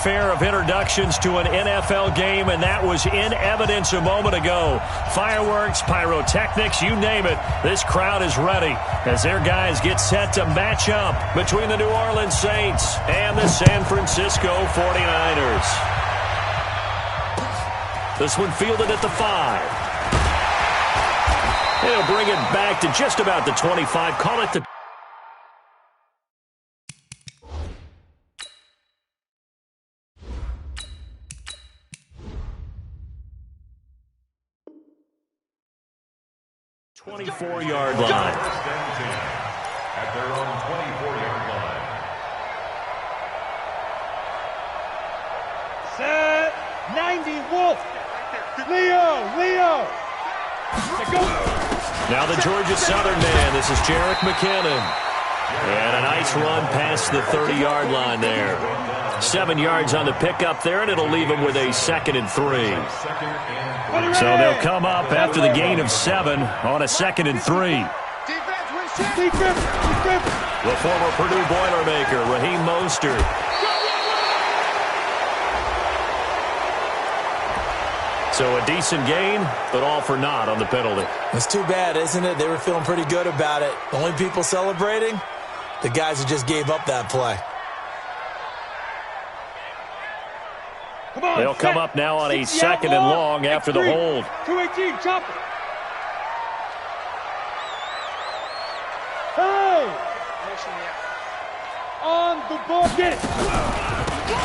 Fair of introductions to an NFL game, and that was in evidence a moment ago. Fireworks, pyrotechnics, you name it. This crowd is ready as their guys get set to match up between the New Orleans Saints and the San Francisco 49ers. This one fielded at the 5. They'll bring it back to just about the 25. Call it the 24-yard line. At their own 24-yard line. Set 90 Wolf. Leo. Now the Georgia Southern man. This is Jerick McKinnon. And a nice run past the 30-yard line there. 7 yards on the pickup there, and it'll leave him with a 2nd and 3. So they'll come up after the gain of 7 on a 2nd and 3. The former Purdue Boilermaker, Raheem Mostert. So a decent gain, but all for naught on the penalty. It's too bad, isn't it? They were feeling pretty good about it. The only people celebrating, the guys who just gave up that play. They'll come up now on a 2nd and long after the hold. 218, chop it. Hey! On the ball, get it.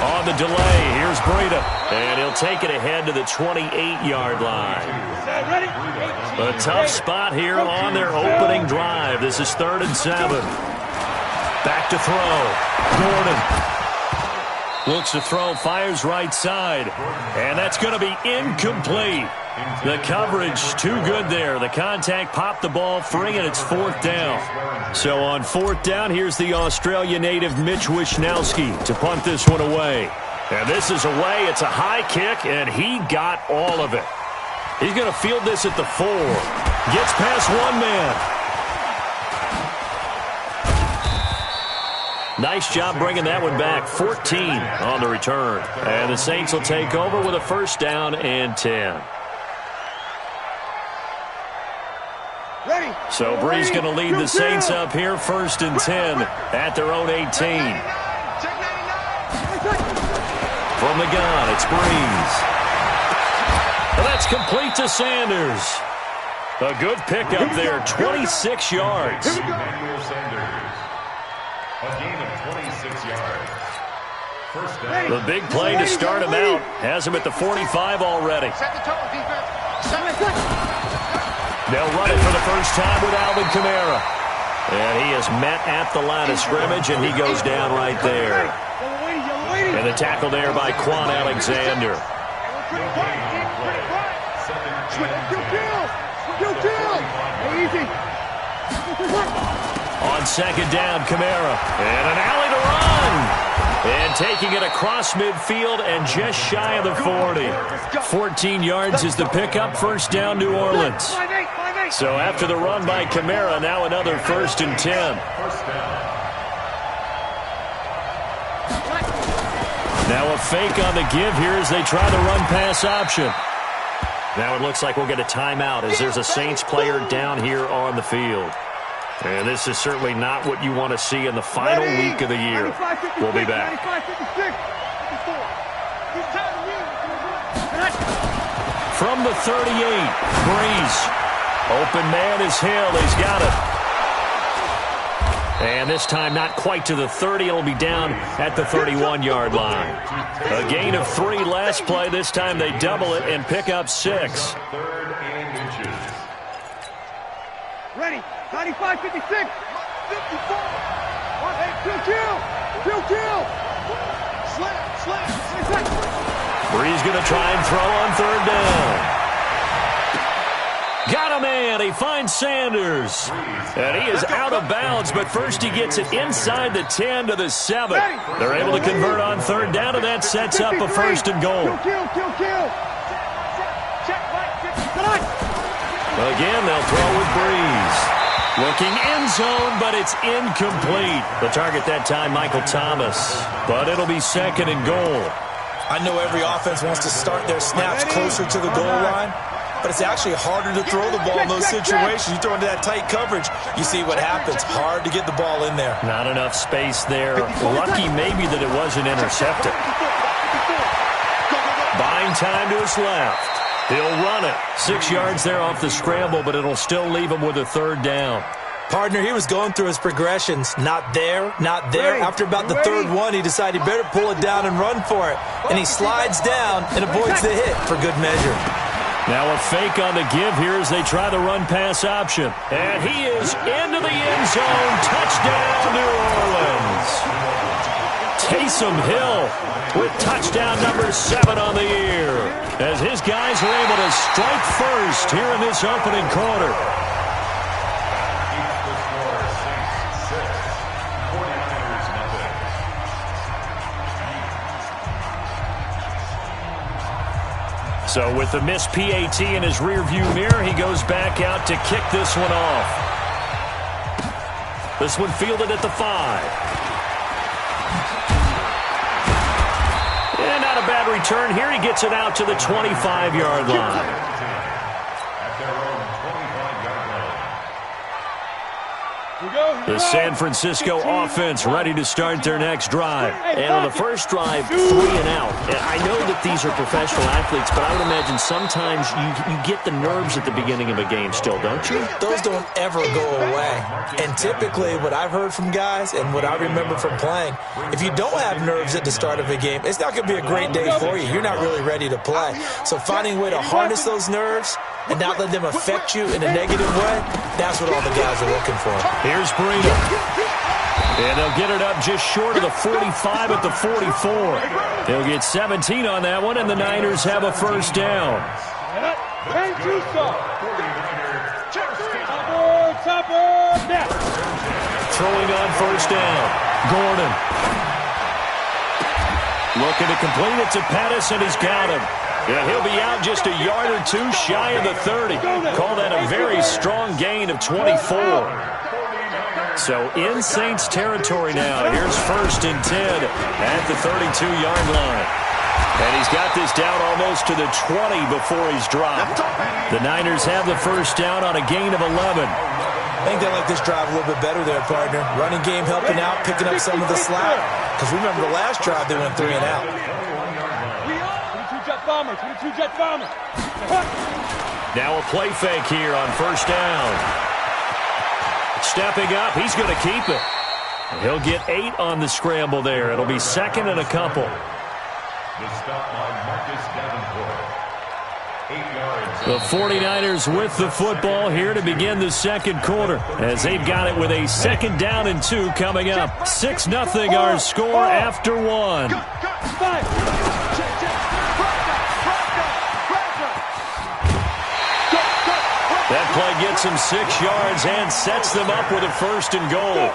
On the delay, here's Breida. And he'll take it ahead to the 28-yard line. A tough spot here on their opening drive. This is 3rd and 7. Back to throw. Gordon. Looks to throw, fires right side. And that's going to be incomplete. The coverage too good there. The contact popped the ball free, and it's 4th down. So on 4th down, here's the Australia native Mitch Wishnowsky to punt this one away. And this is away. It's a high kick, and he got all of it. He's going to field this at the 4. Gets past one man. Nice job bringing that one back. 14 on the return. And the Saints will take over with a 1st down and 10. So Bree's going to lead the Saints up here, 1st and 10 at their own 18. From the gun, it's Breeze. And that's complete to Sanders. A good pickup there, 26 yards. A gain of 26 yards. 1st down. The big play to start him out has him at the 45 already. They'll run it for the first time with Alvin Kamara. And he is met at the line of scrimmage, and he goes down right there. And the tackle there by Quan Alexander. On 2nd down, Kamara. And an alley to run. And taking it across midfield and just shy of the 40. 14 yards is the pickup. 1st down, New Orleans. So after the run by Kamara, now another 1st and 10. Now a fake on the give here as they try the run-pass option. Now it looks like we'll get a timeout as there's a Saints player down here on the field. And this is certainly not what you want to see in the final week of the year. We'll be back. From the 38, Breeze. Open man is Hill. He's got it. And this time not quite to the 30. It'll be down at the 31-yard line. A gain of 3 last play. This time they double it and pick up 6. 3rd and inches. Ready. 95, 56. 54. Kill. Slap. Breeze going to try and throw on 3rd down. Got a man. He finds Sanders. And he is out of bounds, but first he gets it inside the 10 to the 7. They're able to convert on 3rd down, and that sets up a 1st and goal. Kill. Again, they'll throw with Breeze. Looking end zone, but it's incomplete. The target that time, Michael Thomas. But it'll be second and goal. I know every offense wants to start their snaps closer to the goal line, but it's actually harder to throw the ball in those situations. You throw into that tight coverage, you see what happens. Hard to get the ball in there. Not enough space there. Lucky maybe that it wasn't intercepted. Buying time to his left. He'll run it. 6 yards there off the scramble, but it'll still leave him with a third down. Partner, he was going through his progressions. Not there, not there. After about the third one, he decided he better pull it down and run for it. And he slides down and avoids the hit for good measure. Now a fake on the give here as they try the run-pass option. And he is into the end zone. Touchdown, New Orleans. Taysom Hill with touchdown number 7 on the year, as his guys are able to strike first here in this opening quarter. So with the missed PAT in his rearview mirror, he goes back out to kick this one off. This one fielded at the 5. And not a bad return here. He gets it out to the 25-yard line. The San Francisco offense ready to start their next drive. And on the first drive, 3 and out. And I know that these are professional athletes, but I would imagine sometimes you get the nerves at the beginning of a game still, don't you? Those don't ever go away. And typically what I've heard from guys and what I remember from playing, if you don't have nerves at the start of a game, it's not going to be a great day for you. You're not really ready to play. So finding a way to harness those nerves and not let them affect you in a negative way, that's what all the guys are looking for. Here's Breida. And they'll get it up just short of the 45 at the 44. They'll get 17 on that one, and the Niners have a first down. Throwing on first down. Gordon. Looking to complete it to Pettis, and he's got him. Yeah, he'll be out just a yard or two shy of the 30. Call that a very strong gain of 24. So in Saints territory now. Here's first and 10 at the 32-yard line. And he's got this down almost to the 20 before he's dropped. The Niners have the first down on a gain of 11. I think they like this drive a little bit better there, partner. Running game helping out, picking up some of the slack. Because remember the last drive, they went 3 and out. 22 jet bomber. Now a play fake here on first down. Stepping up, he's going to keep it. He'll get 8 on the scramble there. It'll be second and a couple. The stop by Marcus Davenport. 8 yards. The 49ers with the football here to begin the second quarter, as they've got it with a second down and 2 coming up. 6-0 our score after 1. That play gets him 6 yards and sets them up with a first and goal.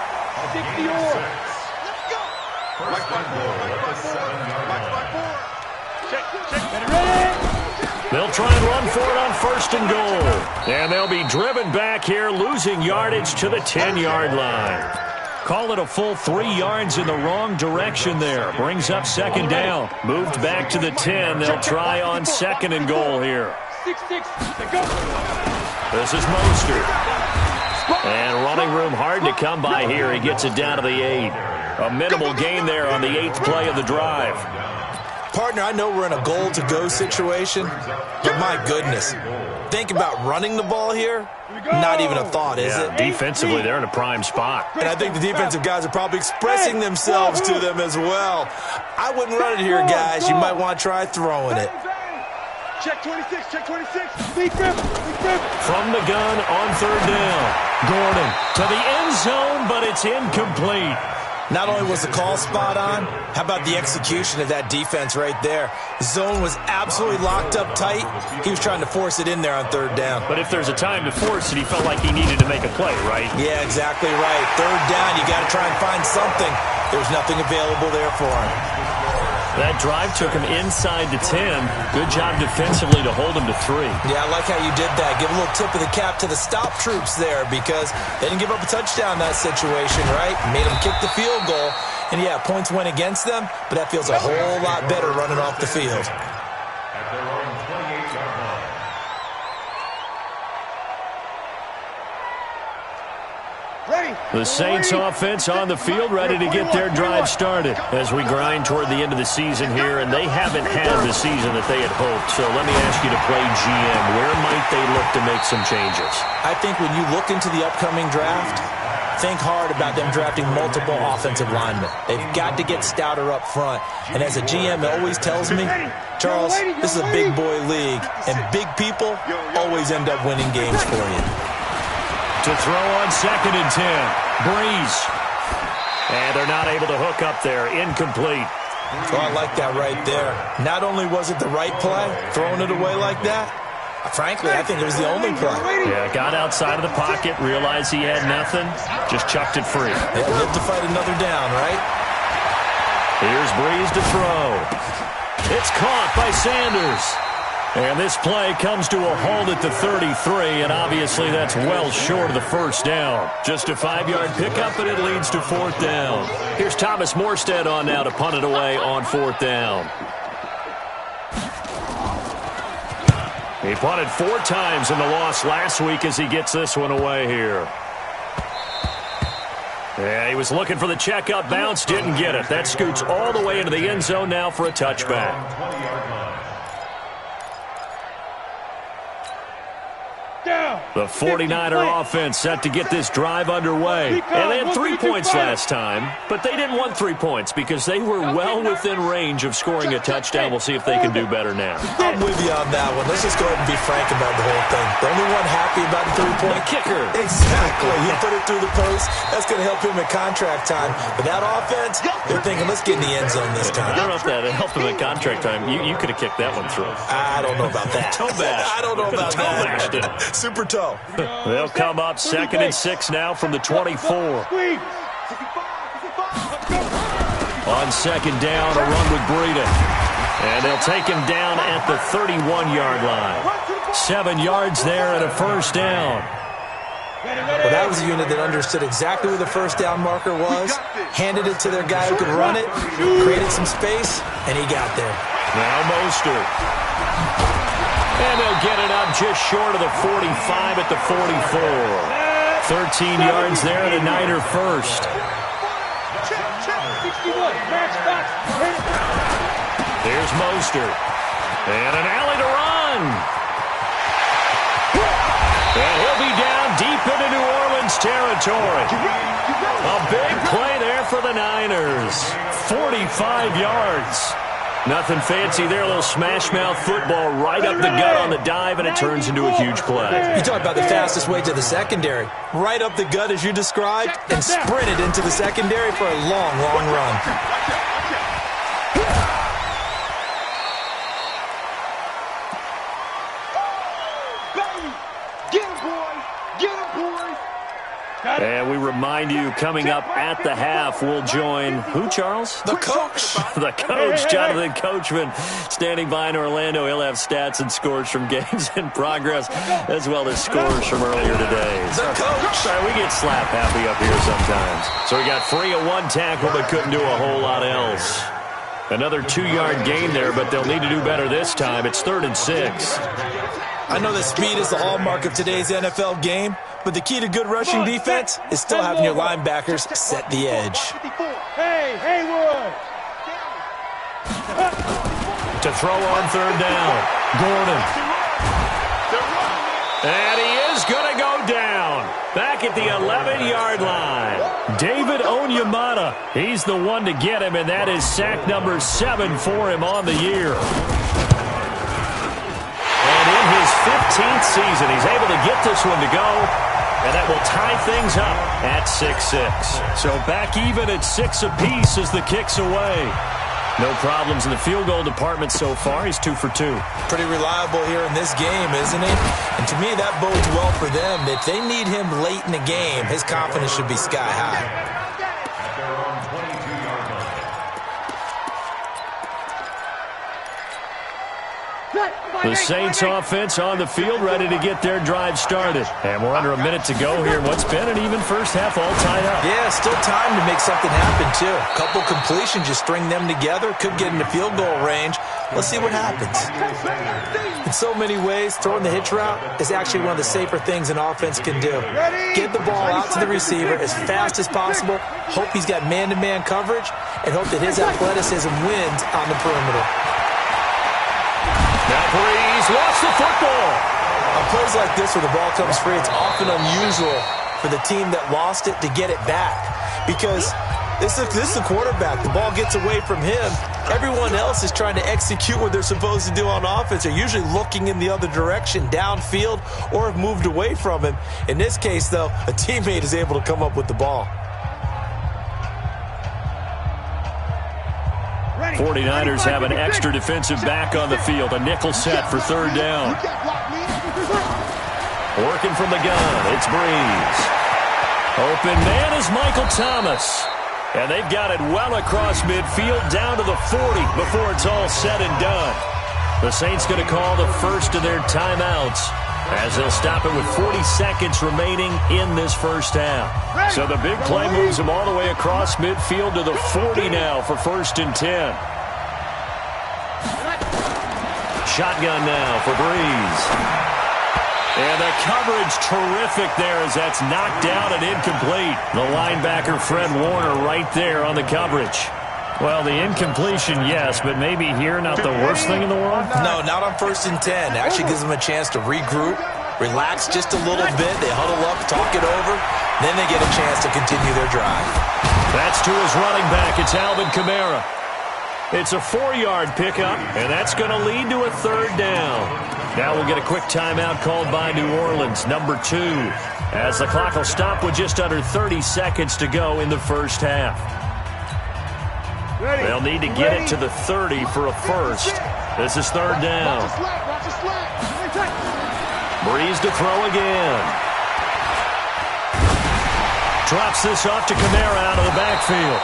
They'll try and run for it on first and goal. And they'll be driven back here, losing yardage to the 10-yard line. Call it a full 3 yards in the wrong direction there. Brings up second down. Moved back to the 10. They'll try on second and goal here. 6-6. Go. This is Mostert. And running room hard to come by here. He gets it down to the 8. A minimal gain there on the 8th play of the drive. Partner, I know we're in a goal-to-go situation, but my goodness. Think about running the ball here. Not even a thought, is it? Defensively, they're in a prime spot. And I think the defensive guys are probably expressing themselves to them as well. I wouldn't run it here, guys. You might want to try throwing it. Check 26, check 26. Deep grip, deep grip. From the gun on third down. Gordon to the end zone, but it's incomplete. Not only was the call spot on, how about the execution of that defense right there? Zone was absolutely locked up tight. He was trying to force it in there on third down. But if there's a time to force it, he felt like he needed to make a play, right? Yeah, exactly right. Third down, you got to try and find something. There's nothing available there for him. That drive took him inside the 10. Good job defensively to hold him to 3. Yeah, I like how you did that. Give a little tip of the cap to the stop troops there because they didn't give up a touchdown in that situation, right? Made them kick the field goal. And, yeah, points went against them, but that feels a whole lot better running off the field. The Saints offense on the field, ready to get their drive started as we grind toward the end of the season here, and they haven't had the season that they had hoped. So let me ask you to play GM. Where might they look to make some changes? I think when you look into the upcoming draft, think hard about them drafting multiple offensive linemen. They've got to get stouter up front. And as a GM always tells me, Charles, this is a big boy league, and big people always end up winning games for you. To throw on 2nd and 10. Breeze. And they're not able to hook up there. Incomplete. Oh, I like that right there. Not only was it the right play, throwing it away like that, frankly, I think it was the only play. Yeah, got outside of the pocket, realized he had nothing, just chucked it free. Yeah, live to fight another down, right? Here's Breeze to throw. It's caught by Sanders. And this play comes to a halt at the 33, and obviously that's well short of the first down. Just a 5-yard pickup, and it leads to 4th down. Here's Thomas Morstead on now to punt it away on 4th down. He punted 4 times in the loss last week as he gets this one away here. Yeah, he was looking for the check-up bounce, didn't get it. That scoots all the way into the end zone now for a touchback. The 49er offense set to get this drive underway. And they had 3 points last time, but they didn't want 3 points because they were well within range of scoring a touchdown. We'll see if they can do better now. I'm with you on that one. Let's just go ahead and be frank about the whole thing. The only one happy about the 3-point kicker. Exactly. He put it through the post. That's going to help him at contract time. But that offense, they're thinking, let's get in the end zone this time. I don't know if that helped him at contract time. You could have kicked that one through. I don't know about that. Toe bash. I don't know about toe that. Bashed it. Super toe. They'll come up 2nd and 6 now from the 24. On 2nd down, a run with Breida. And they'll take him down at the 31-yard line. 7 yards there and a first down. Well, that was a unit that understood exactly where the first down marker was, handed it to their guy who could run it, created some space, and he got there. Now Mostert. And they'll get it up just short of the 45 at the 44. 13 yards there and a Niner first. Here's Mostert. And an alley to run. And he'll be down deep into New Orleans territory. A big play there for the Niners. 45 yards. Nothing fancy there, a little smash-mouth football right up the gut on the dive, and it turns into a huge play. You talk about the fastest way to the secondary. Right up the gut as you described, and sprinted into the secondary for a long, long run. And we remind you, coming up at the half, we'll join who, Charles? The coach. The coach, Jonathan Coachman, standing by in Orlando. He'll have stats and scores from games in progress, as well as scores from earlier today. The coach. Sorry, we get slap happy up here sometimes. So we got free of 1 tackle, but couldn't do a whole lot else. Another 2-yard gain there, but they'll need to do better this time. It's 3rd and 6. I know that speed is the hallmark of today's NFL game, but the key to good rushing defense is still having your linebackers set the edge. Hey, Haywood! To throw on 3rd down, Gordon. And he is going to go down. Back at the 11-yard line. David Onyemata. He's the one to get him, and that is sack number 7 for him on the year. And in his 15th season, he's able to get this one to go, and that will tie things up at 6-6. So back even at 6 apiece as the kick's away. No problems in the field goal department so far. He's 2 for 2. Pretty reliable here in this game, isn't he? And to me, that bodes well for them. If they need him late in the game, his confidence should be sky high. The Saints offense on the field, ready to get their drive started. And we're under a minute to go here in what's been an even first half, all tied up. Yeah, still time to make something happen, too. A couple completions, just string them together. Could get into field goal range. Let's see what happens. In so many ways, throwing the hitch route is actually one of the safer things an offense can do. Get the ball out to the receiver as fast as possible, hope he's got man-to-man coverage, and hope that his athleticism wins on the perimeter. Now Breeze lost the football. On plays like this where the ball comes free, it's often unusual for the team that lost it to get it back. Because this is the quarterback. The ball gets away from him. Everyone else is trying to execute what they're supposed to do on offense. They're usually looking in the other direction, downfield, or have moved away from him. In this case, though, a teammate is able to come up with the ball. 49ers have an extra defensive back on the field. A nickel set for third down. Working from the gun, it's Breeze. Open man is Michael Thomas. And they've got it well across midfield down to the 40 before it's all said and done. The Saints going to call the first of their timeouts as they'll stop it with 40 seconds remaining in this first half. So the big play moves them all the way across midfield to the 40 now for 1st and 10. Shotgun now for Breeze. And the coverage terrific there as that's knocked down and incomplete. The linebacker Fred Warner right there on the coverage. Well, the incompletion, yes, but maybe here not the worst thing in the world? No, not on 1st and 10. Actually gives them a chance to regroup, relax just a little bit. They huddle up, talk it over, then they get a chance to continue their drive. That's to his running back. It's Alvin Kamara. It's a 4-yard pickup, and that's going to lead to a third down. Now we'll get a quick timeout called by New Orleans, number 2, as the clock will stop with just under 30 seconds to go in the first half. They'll need to get it to the 30 for a first. This is third down. Breeze to throw again. Drops this off to Kamara out of the backfield.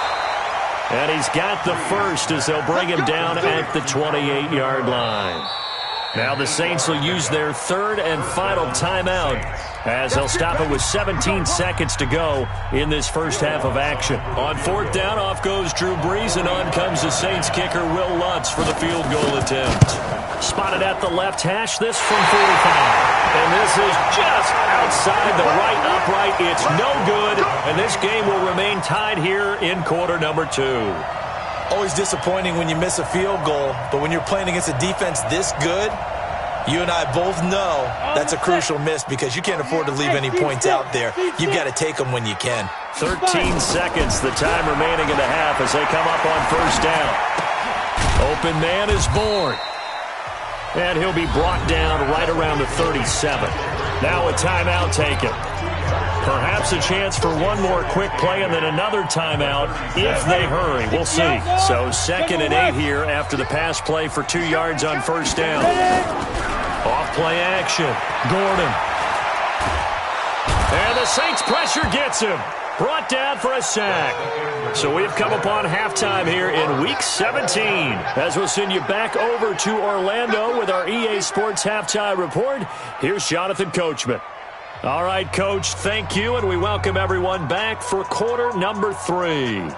And he's got the first as they'll bring him down at the 28-yard line. Now the Saints will use their third and final timeout as they'll stop it with 17 seconds to go in this first half of action. On 4th down, off goes Drew Brees, and on comes the Saints kicker Will Lutz for the field goal attempt. Spotted at the left hash, this from 45. And this is just outside the right upright. It's no good, and this game will remain tied here in quarter number 2. Always disappointing when you miss a field goal, but when you're playing against a defense this good, you and I both know that's a crucial miss because you can't afford to leave any points out there. You've got to take them when you can. 13 seconds, the time remaining in the half as they come up on 1st down. Open man is Bourne. And he'll be brought down right around the 37. Now a timeout taken. Perhaps a chance for one more quick play and then another timeout if they hurry. We'll see. So 2nd and 8 here after the pass play for 2 yards on 1st down. Off play action. Gordon. And the Saints pressure gets him. Brought down for a sack. So we've come upon halftime here in Week 17. As we'll send you back over to Orlando with our EA Sports Halftime Report, here's Jonathan Coachman. All right, Coach, thank you, and we welcome everyone back for quarter number 3.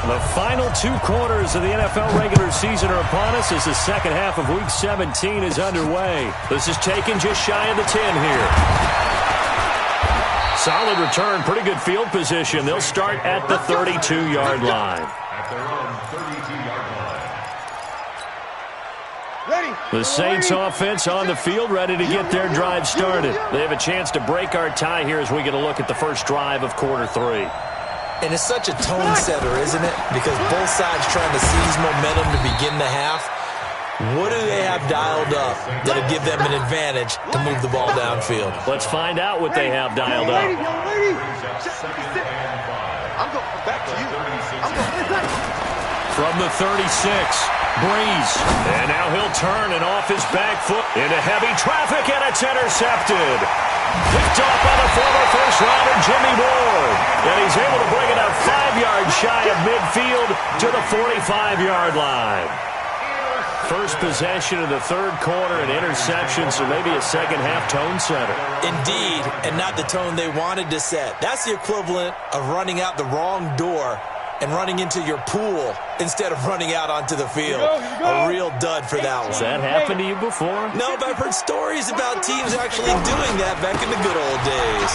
The final 2 quarters of the NFL regular season are upon us as the second half of Week 17 is underway. This is taken just shy of the 10 here. Solid return, pretty good field position. They'll start at the 32-yard line. At their own 32-yard line. The Saints offense on the field, ready to get their drive started. They have a chance to break our tie here as we get a look at the first drive of quarter 3. And it's such a tone setter, isn't it? Because both sides trying to seize momentum to begin the half. What do they have dialed up that'll give them an advantage to move the ball downfield? Let's find out what they have dialed up. I'm going back to you. From the 36, Breeze. And now he'll turn and off his back foot into heavy traffic, and it's intercepted. Picked off by the former first-rounder Jimmy Ward. And he's able to bring it up 5 shy of midfield to the 45-yard line. First possession of the third quarter, an interception, so maybe a second-half tone setter. Indeed, and not the tone they wanted to set. That's the equivalent of running out the wrong door and running into your pool instead of running out onto the field. A real dud for that one. Has that happened to you before? No, but I've heard stories about teams actually doing that back in the good old days.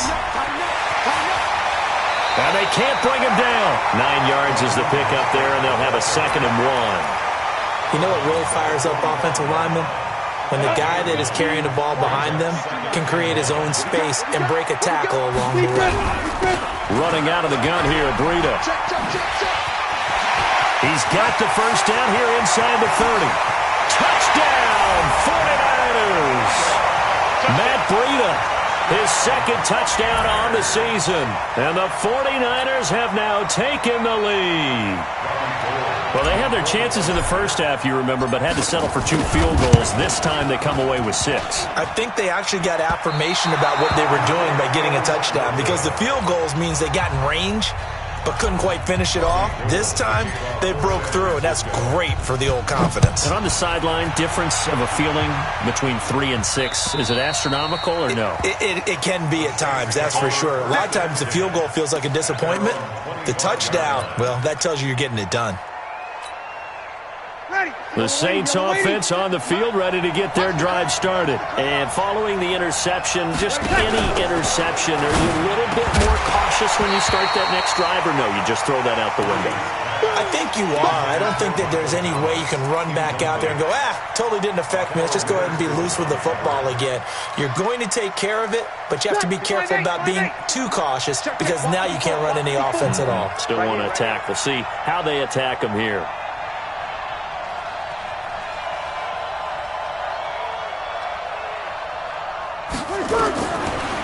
And they can't bring him down. 9 yards is the pickup there, and they'll have a 2nd and 1. You know what really fires up offensive linemen? When the guy that is carrying the ball behind them can create his own space and break a tackle along the way. Running out of the gun here, Breida. He's got the first down here inside the 30. Touchdown, 49ers! Matt Breida, his 2nd touchdown on the season. And the 49ers have now taken the lead. Well, they had their chances in the first half, you remember, but had to settle for 2 field goals. This time they come away with 6. I think they actually got affirmation about what they were doing by getting a touchdown, because the field goals means they got in range but couldn't quite finish it off. This time they broke through, and that's great for the old confidence. And on the sideline, difference of a feeling between 3 and 6, is it astronomical or no? It can be at times, that's for sure. A lot of times the field goal feels like a disappointment. The touchdown, well, that tells you you're getting it done. The Saints offense on the field, ready to get their drive started. And following the interception, just any interception, are you a little bit more cautious when you start that next drive, or no, you just throw that out the window? I think you are. I don't think that there's any way you can run back out there and go, totally didn't affect me. Let's just go ahead and be loose with the football again. You're going to take care of it, but you have to be careful about being too cautious, because now you can't run any offense at all. Still want to attack. We'll see how they attack them here.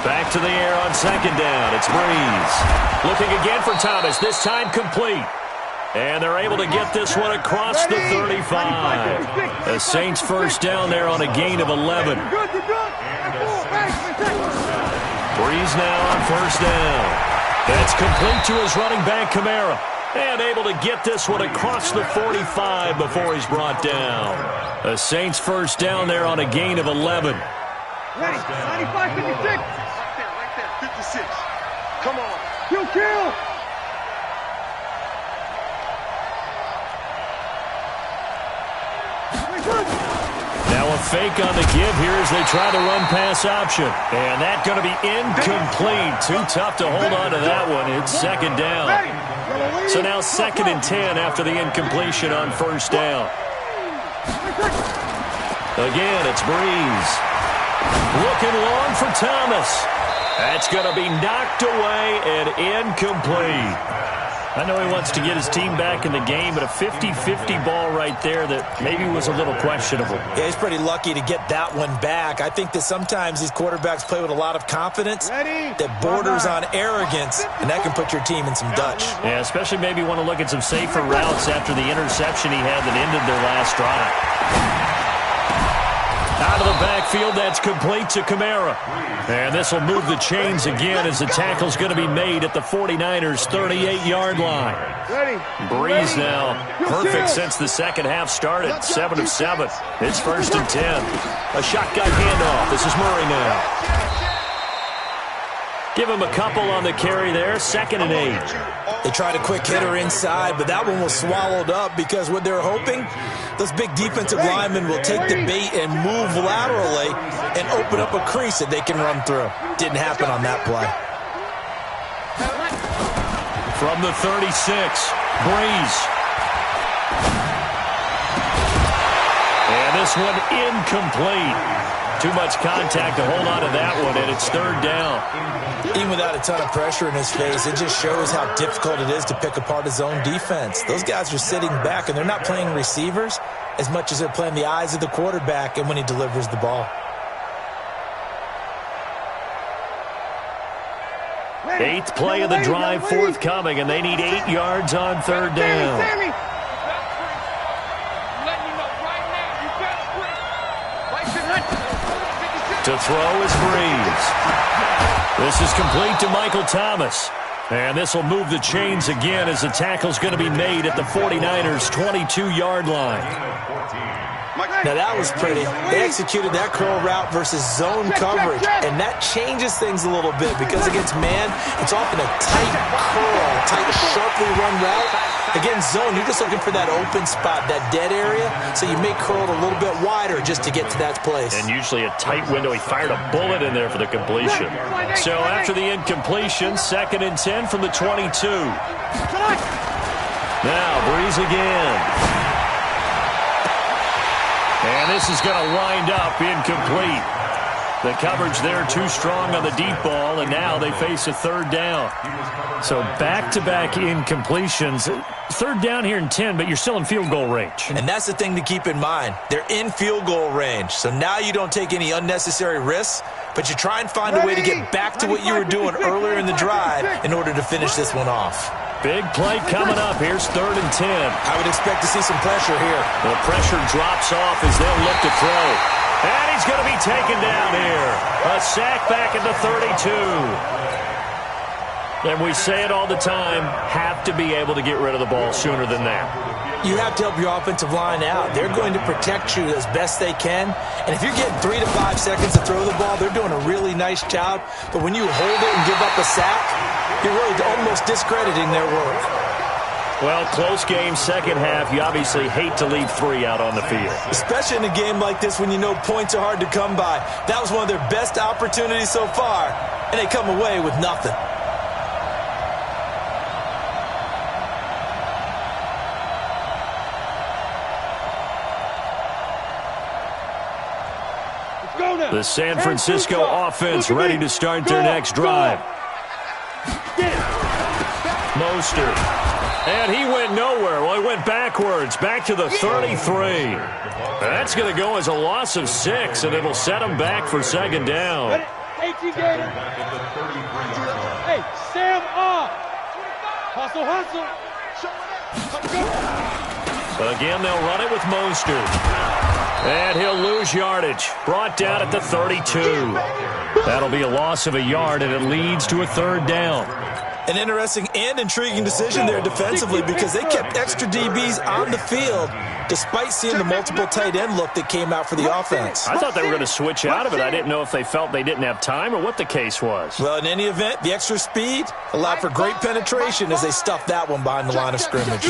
Back to the air on 2nd down. It's Breeze. Looking again for Thomas. This time complete. And they're able to get this one across the 35. The Saints first down there on a gain of 11. Breeze now on first down. That's complete to his running back, Kamara. And able to get this one across the 45 before he's brought down. The Saints first down there on a gain of 11. Ready, 95, 56. Right there, 56. Come on. Kill. Now a fake on the give here as they try the run-pass option. And that's going to be incomplete. Too tough to hold on to that one. It's 2nd down. So now 2nd and 10 after the incompletion on first down. Again, it's Breeze. Looking long for Thomas. That's going to be knocked away and incomplete. I know he wants to get his team back in the game, but a 50-50 ball right there that maybe was a little questionable. Yeah, he's pretty lucky to get that one back. I think that sometimes these quarterbacks play with a lot of confidence that borders on arrogance, and that can put your team in some Dutch. Yeah, especially maybe want to look at some safer routes after the interception he had that ended their last drive. Out of the backfield, that's complete to Kamara. And this will move the chains again as the tackle's going to be made at the 49ers' 38-yard line. Breeze now, perfect since the second half started, 7 of 7. It's 1st and 10. A shotgun handoff. This is Murray now. Give him a couple on the carry there, 2nd and 8. They tried a quick hitter inside, but that one was swallowed up because what they're hoping, those big defensive linemen will take the bait and move laterally and open up a crease that they can run through. Didn't happen on that play. From the 36, Breeze. And this one incomplete. Too much contact to hold on to that one, and it's 3rd down. Even without a ton of pressure in his face, it just shows how difficult it is to pick apart his own defense. Those guys are sitting back, and they're not playing receivers as much as they're playing the eyes of the quarterback and when he delivers the ball. 8th play of the drive forthcoming, and they need 8 yards on 3rd down. To throw is Breeze. This is complete to Michael Thomas. And this will move the chains again as the tackle's going to be made at the 49ers' 22-yard line. Now, that was pretty. They executed that curl route versus zone coverage, and that changes things a little bit because against man, it's often a tight curl, tight, sharply run route. Against zone, you're just looking for that open spot, that dead area, so you may curl it a little bit wider just to get to that place. And usually a tight window. He fired a bullet in there for the completion. So after the incompletion, 2nd and 10 from the 22. Now, Breeze again. And this is going to wind up incomplete. The coverage there too strong on the deep ball, and now they face a 3rd down. So back-to-back incompletions. 3rd down here in 10, but you're still in field goal range. And that's the thing to keep in mind. They're in field goal range. So now you don't take any unnecessary risks, but you try and find a way to get back to what you were doing earlier in the drive in order to finish this one off. Big play coming up. Here's 3rd and 10. I would expect to see some pressure here. The pressure drops off as they'll look to throw. And he's going to be taken down here. A sack back at the 32. And we say it all the time, have to be able to get rid of the ball sooner than that. You have to help your offensive line out. They're going to protect you as best they can. And if you're getting 3 to 5 seconds to throw the ball, they're doing a really nice job. But when you hold it and give up a sack, you're really almost discrediting their work. Well, close game, second half. You obviously hate to leave 3 out on the field. Especially in a game like this when you know points are hard to come by. That was one of their best opportunities so far, and they come away with nothing. The San Francisco offense ready to start their next drive. Mostert. And he went nowhere. Well, he went backwards, back to the 33. That's going to go as a loss of 6, and it'll set him back for 2nd down. Hey, Sam off. Hustle, hustle. So again, they'll run it with Mostert. And he'll lose yardage. Brought down at the 32. That'll be a loss of a yard, and it leads to a 3rd down. An interesting and intriguing decision there defensively because they kept extra DBs on the field despite seeing the multiple tight end look that came out for the offense. I thought they were going to switch out of it. I didn't know if they felt they didn't have time or what the case was. Well, in any event, the extra speed allowed for great penetration as they stuffed that one behind the line of scrimmage.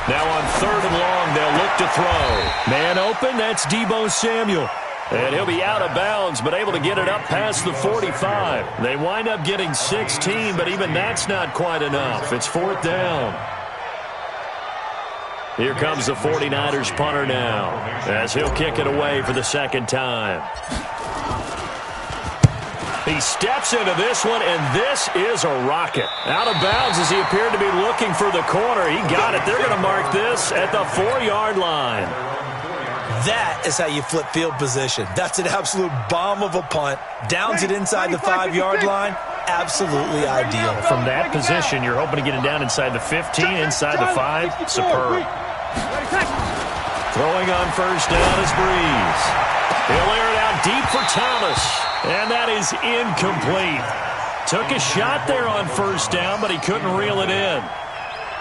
Now on 3rd and long, they'll look to throw. Man open, that's Deebo Samuel. And he'll be out of bounds, but able to get it up past the 45. They wind up getting 16, but even that's not quite enough. It's 4th down. Here comes the 49ers punter now, as he'll kick it away for the 2nd time. He steps into this one, and this is a rocket. Out of bounds as he appeared to be looking for the corner. He got it. They're going to mark this at the 4-yard line. That is how you flip field position. That's an absolute bomb of a punt. Downs it inside the 5-yard line. Absolutely ideal. From that position, you're hoping to get it down inside the 15, inside the 5. Superb. Throwing on 1st down is Breeze. He'll air it out deep for Thomas. And that is incomplete. Took a shot there on 1st down, but he couldn't reel it in.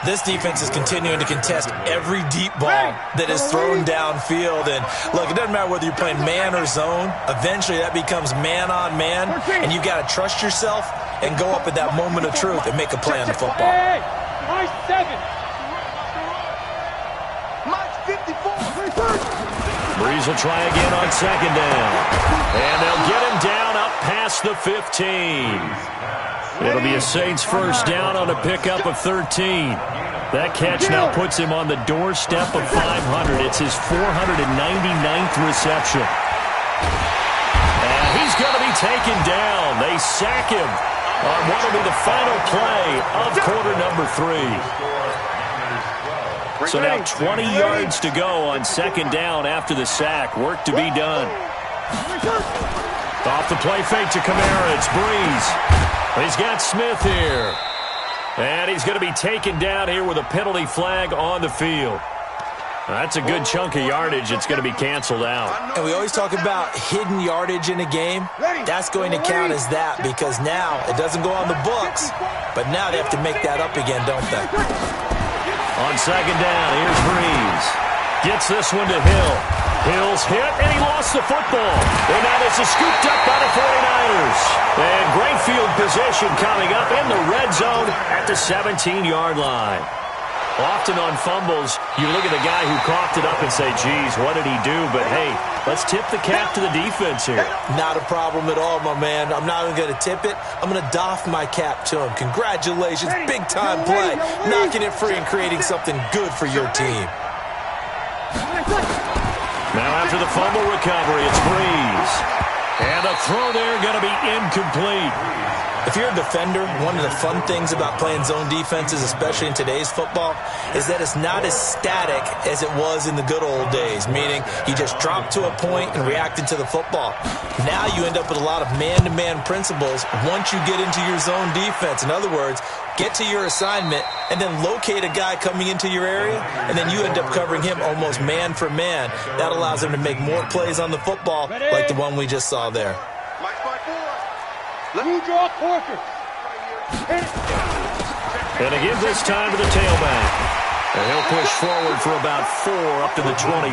This defense is continuing to contest every deep ball that is thrown downfield. And, look, it doesn't matter whether you're playing man or zone. Eventually, that becomes man-on-man, and you've got to trust yourself and go up at that moment of truth and make a play on the football. Hey, my 7. My 54. Breeze will try again on 2nd down. And they'll get him down up past the 15. It'll be a Saints 1st down on a pickup of 13. That catch now puts him on the doorstep of 500. It's his 499th reception. And he's going to be taken down. They sack him on what will be the final play of quarter number 3. So now 20 yards to go on 2nd down after the sack. Work to be done. Off the play fake to Kamara. It's Breeze. He's got Smith here. And he's going to be taken down here with a penalty flag on the field. That's a good chunk of yardage. It's going to be canceled out. And we always talk about hidden yardage in a game. That's going to count as that because now it doesn't go on the books, but now they have to make that up again, don't they? On second down, here's Breeze. Gets this one to Hill. Hill's hit, and he lost the football. And now this is scooped up by the 49ers. And great field position coming up in the red zone at the 17-yard line. Often on fumbles, you look at the guy who coughed it up and say, geez, what did he do? But, hey, let's tip the cap to the defense here. Not a problem at all, my man. I'm not even going to tip it. I'm going to doff my cap to him. Congratulations. Big-time play. Knocking it free and creating something good for your team. Now after the fumble recovery, it's Breeze. And the throw there going to be incomplete. If you're a defender, one of the fun things about playing zone defenses, especially in today's football, is that it's not as static as it was in the good old days, meaning you just drop to a point and reacted to the football. Now you end up with a lot of man-to-man principles once you get into your zone defense. In other words, get to your assignment and then locate a guy coming into your area, and then you end up covering him almost man for man. That allows him to make more plays on the football like the one we just saw there. Let me draw Corker. And again this time to the tailback. And he'll push forward for about 4 up to the 23.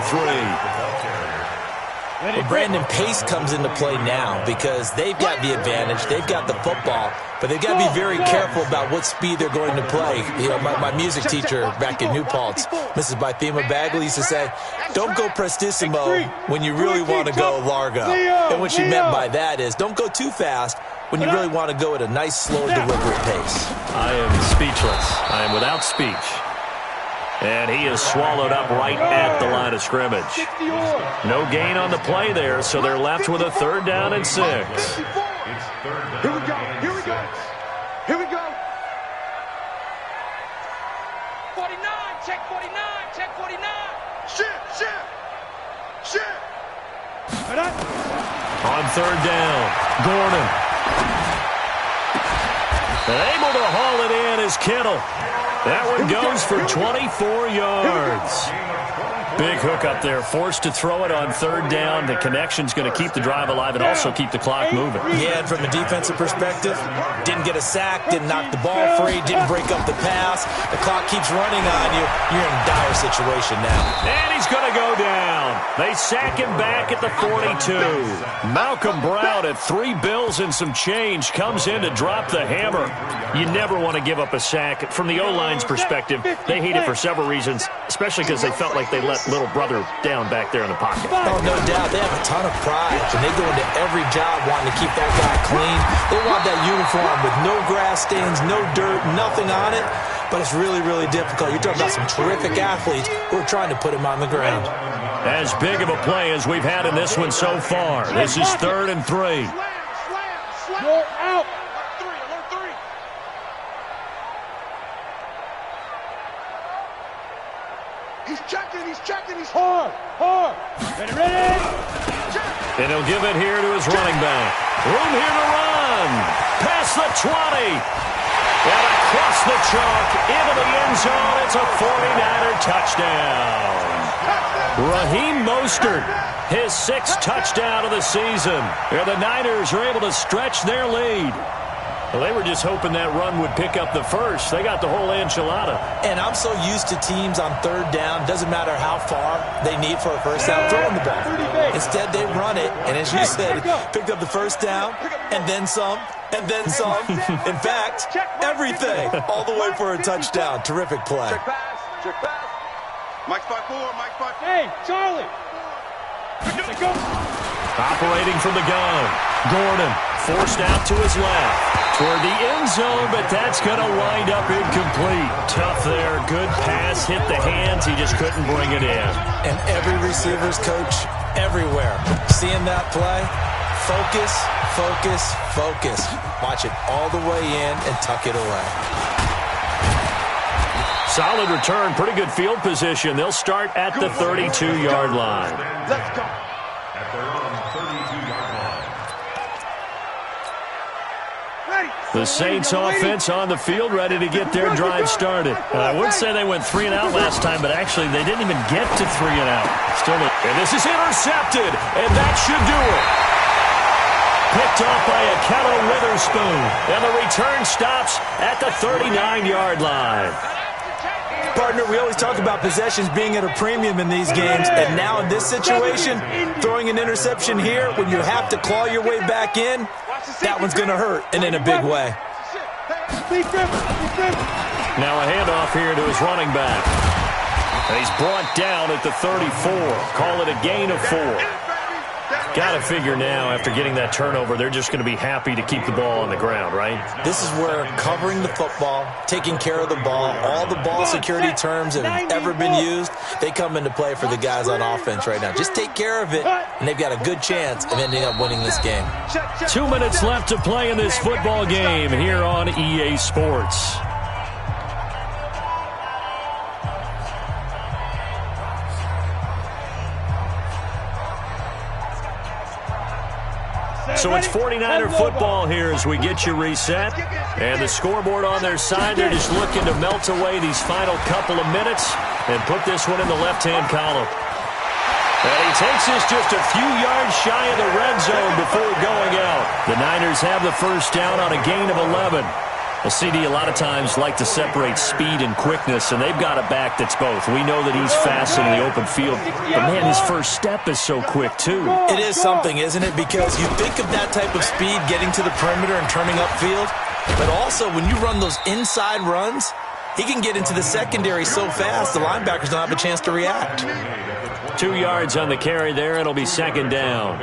Well, Brandon, pace comes into play now because they've got the advantage. They've got the football, but they've got to be very careful about what speed they're going to play. You know, my music teacher back in New Paltz, Mrs. Bythema Bagley, used to say, don't go prestissimo when you really want to go largo. And what she meant by that is don't go too fast when you really want to go at a nice, slow, deliberate pace. I am speechless. I am without speech. And he is swallowed up right at the line of scrimmage. No gain on the play there, so they're left with a 3rd down and 6. Here we go. Here we go. Here we go. 49. Check 49. Check 49. Shit. On 3rd down, Gordon. And able to haul it in is Kittle. That one goes for 24 yards. Big hook up there, forced to throw it on 3rd down. The connection's going to keep the drive alive and also keep the clock moving. Yeah, and from a defensive perspective, didn't get a sack, didn't knock the ball free, didn't break up the pass. The clock keeps running on you. You're in a dire situation now. And he's going to go down. They sack him back at the 42. Malcolm Brown at 3 bills and some change comes in to drop the hammer. You never want to give up a sack. From the O-line's perspective, they hate it for several reasons, especially because they felt like they let little brother down back there in the pocket. Oh, no doubt. They have a ton of pride, and they go into every job wanting to keep that guy clean. They want that uniform with no grass stains, no dirt, nothing on it, but it's really, really difficult. You're talking about some terrific athletes who are trying to put him on the ground. As big of a play as we've had in this one so far. This is 3rd and 3. You're out. Alert 3. He's checking, he's hard. Ready. And he'll give it here to his running back. Room here to run. Past the 20. And across the chalk into the end zone. It's a 49er touchdown. Raheem Mostert, his 6th touchdown of the season. And the Niners are able to stretch their lead. Well, they were just hoping that run would pick up the first. They got the whole enchilada. And I'm so used to teams on 3rd down, doesn't matter how far they need for a first down, throwing the ball. Instead, they run it, and as you said, picked up the first down, and then some, and then some. In fact, everything, all the way for a touchdown. Terrific play. Check pass. Mike 5-4. Hey, Charlie. Go. Operating from the gun. Gordon forced out to his left. Toward the end zone, but that's going to wind up incomplete. Tough there. Good pass. Hit the hands. He just couldn't bring it in. And every receiver's coach everywhere. Seeing that play, focus. Watch it all the way in and tuck it away. Solid return. Pretty good field position. They'll start at the 32-yard line. Let's go. At their own 32-yard line. The Saints offense on the field, ready to get their drive started. I would say they went 3 and out last time, but actually they didn't even get to 3 and out. And this is intercepted, and that should do it. Picked off by Akello Witherspoon, and the return stops at the 39-yard line. Partner, we always talk about possessions being at a premium in these games, and now in this situation, throwing an interception here when you have to claw your way back in, that one's going to hurt, and in a big way. Now a handoff here to his running back. And he's brought down at the 34. Call it a gain of 4. Got to figure now, after getting that turnover, they're just going to be happy to keep the ball on the ground, right? This is where covering the football, taking care of the ball, all the ball security terms that have ever been used, they come into play for the guys on offense right now. Just take care of it, and they've got a good chance of ending up winning this game. 2 minutes left to play in this football game here on EA Sports. So it's 49er football here as we get you reset. And the scoreboard on their side, they're just looking to melt away these final couple of minutes and put this one in the left-hand column. And he takes this just a few yards shy of the red zone before going out. The Niners have the first down on a gain of 11. A CD a lot of times like to separate speed and quickness, and they've got a back that's both. We know that he's fast in the open field, but, man, his first step is so quick, too. It is something, isn't it? Because you think of that type of speed getting to the perimeter and turning upfield, but also when you run those inside runs, he can get into the secondary so fast the linebackers don't have a chance to react. 2 yards on the carry there. It'll be second down.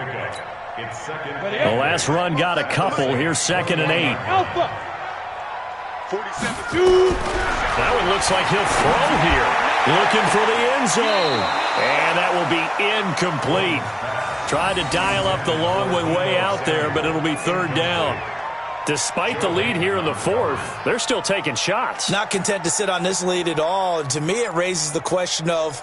The last run got a couple. Here's 2nd and 8. That one looks like he'll throw here. Looking for the end zone. And that will be incomplete. Tried to dial up the long way out there, but it'll be 3rd down. Despite the lead here in the 4th, they're still taking shots. Not content to sit on this lead at all. And to me, it raises the question of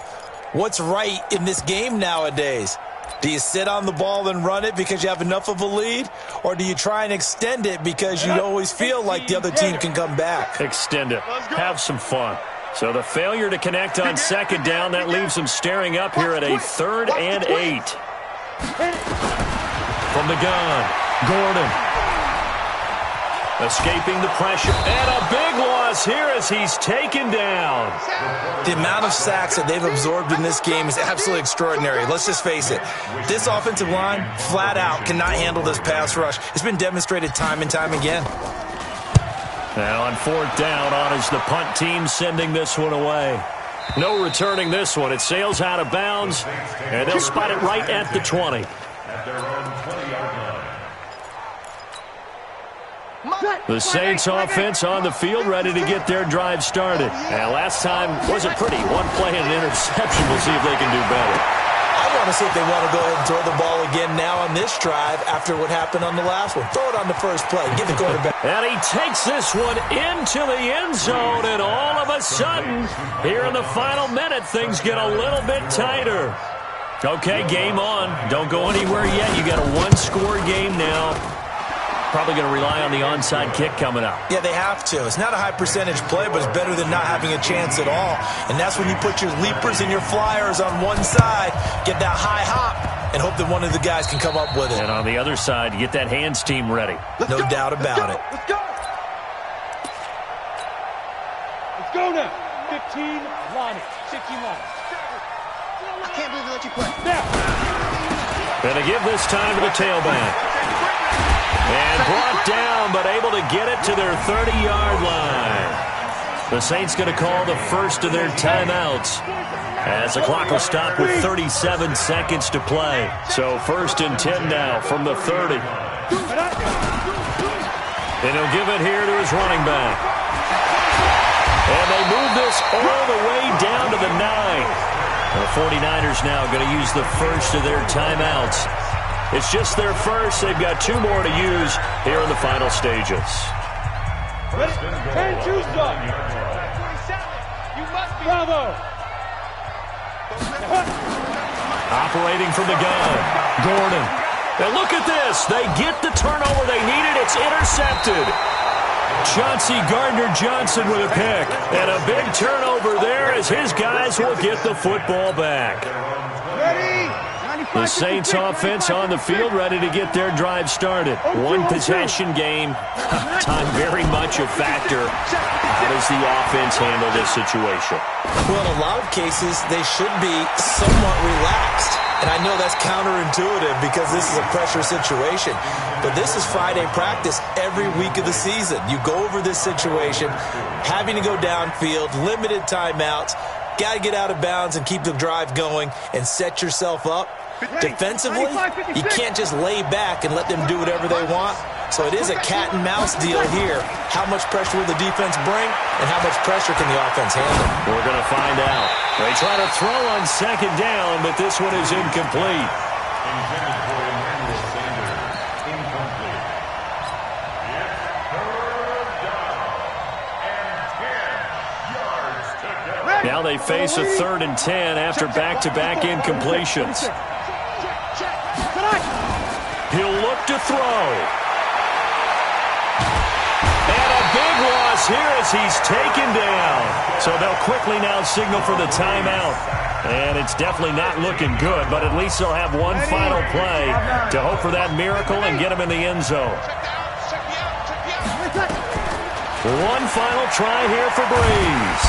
what's right in this game nowadays. Do you sit on the ball and run it because you have enough of a lead? Or do you try and extend it because you always feel like the other team can come back? Extend it. Have some fun. So the failure to connect on 2nd down, that leaves them staring up here at a 3rd and 8. From the gun, Gordon. Escaping the pressure. And a big loss here as he's taken down. The amount of sacks that they've absorbed in this game is absolutely extraordinary. Let's just face it. This offensive line, flat out, cannot handle this pass rush. It's been demonstrated time and time again. Now on 4th down, on is the punt team sending this one away. No returning this one. It sails out of bounds, and they'll spot it right at the 20. The Saints offense on the field, ready to get their drive started. And last time wasn't pretty. One play and an interception. We'll see if they can do better. I want to see if they want to go ahead and throw the ball again now on this drive after what happened on the last one. Throw it on the first play. Get the quarterback. And he takes this one into the end zone, and all of a sudden, here in the final minute, things get a little bit tighter. Okay, game on. Don't go anywhere yet. You got a one-score game now. Probably going to rely on the onside kick coming up. Yeah, they have to. It's not a high percentage play, but it's better than not having a chance at all. And that's when you put your leapers and your flyers on one side, get that high hop, and hope that one of the guys can come up with it. And on the other side, get that hands team ready. No doubt about it. Let's go. Let's go now. 15 line it. 15 line it. I can't believe they let you play. Now. Going to give this time to the tailback. And brought down, but able to get it to their 30-yard line. The Saints going to call the first of their timeouts as the clock will stop with 37 seconds to play. So 1st and 10 now from the 30. And he'll give it here to his running back. And they move this all the way down to the 9. The 49ers now going to use the first of their timeouts. It's just their first. They've got 2 more to use here in the final stages. Ready? 10-2 stop. Bravo. Operating from the gun, Gordon. And look at this. They get the turnover they needed. It's intercepted. Chauncey Gardner-Johnson with a pick. And a big turnover there as his guys will get the football back. The Saints offense on the field ready to get their drive started. One possession game. Time very much a factor. How does the offense handle this situation? Well, in a lot of cases, they should be somewhat relaxed. And I know that's counterintuitive because this is a pressure situation. But this is Friday practice every week of the season. You go over this situation, having to go downfield, limited timeouts, got to get out of bounds and keep the drive going and set yourself up. Defensively, you can't just lay back and let them do whatever they want. So it is a cat and mouse deal here. How much pressure will the defense bring and how much pressure can the offense handle? We're going to find out. They try to throw on second down, but this one is incomplete. Now they face a 3rd and 10 after back-to-back incompletions. He'll look to throw. And a big loss here as he's taken down. So they'll quickly now signal for the timeout. And it's definitely not looking good, but at least they'll have one final play to hope for that miracle and get him in the end zone. One final try here for Breeze.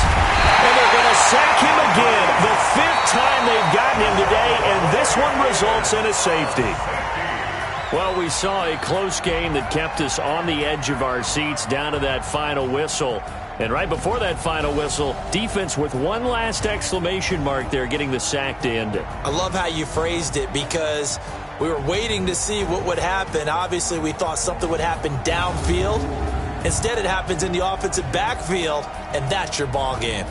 And they're going to sack him again. The 5th time they've gotten him today, and this one results in a safety. Well, we saw a close game that kept us on the edge of our seats down to that final whistle. And right before that final whistle, defense with one last exclamation mark there, getting the sack to end it. I love how you phrased it because we were waiting to see what would happen. Obviously, we thought something would happen downfield. Instead, it happens in the offensive backfield, and that's your ball game.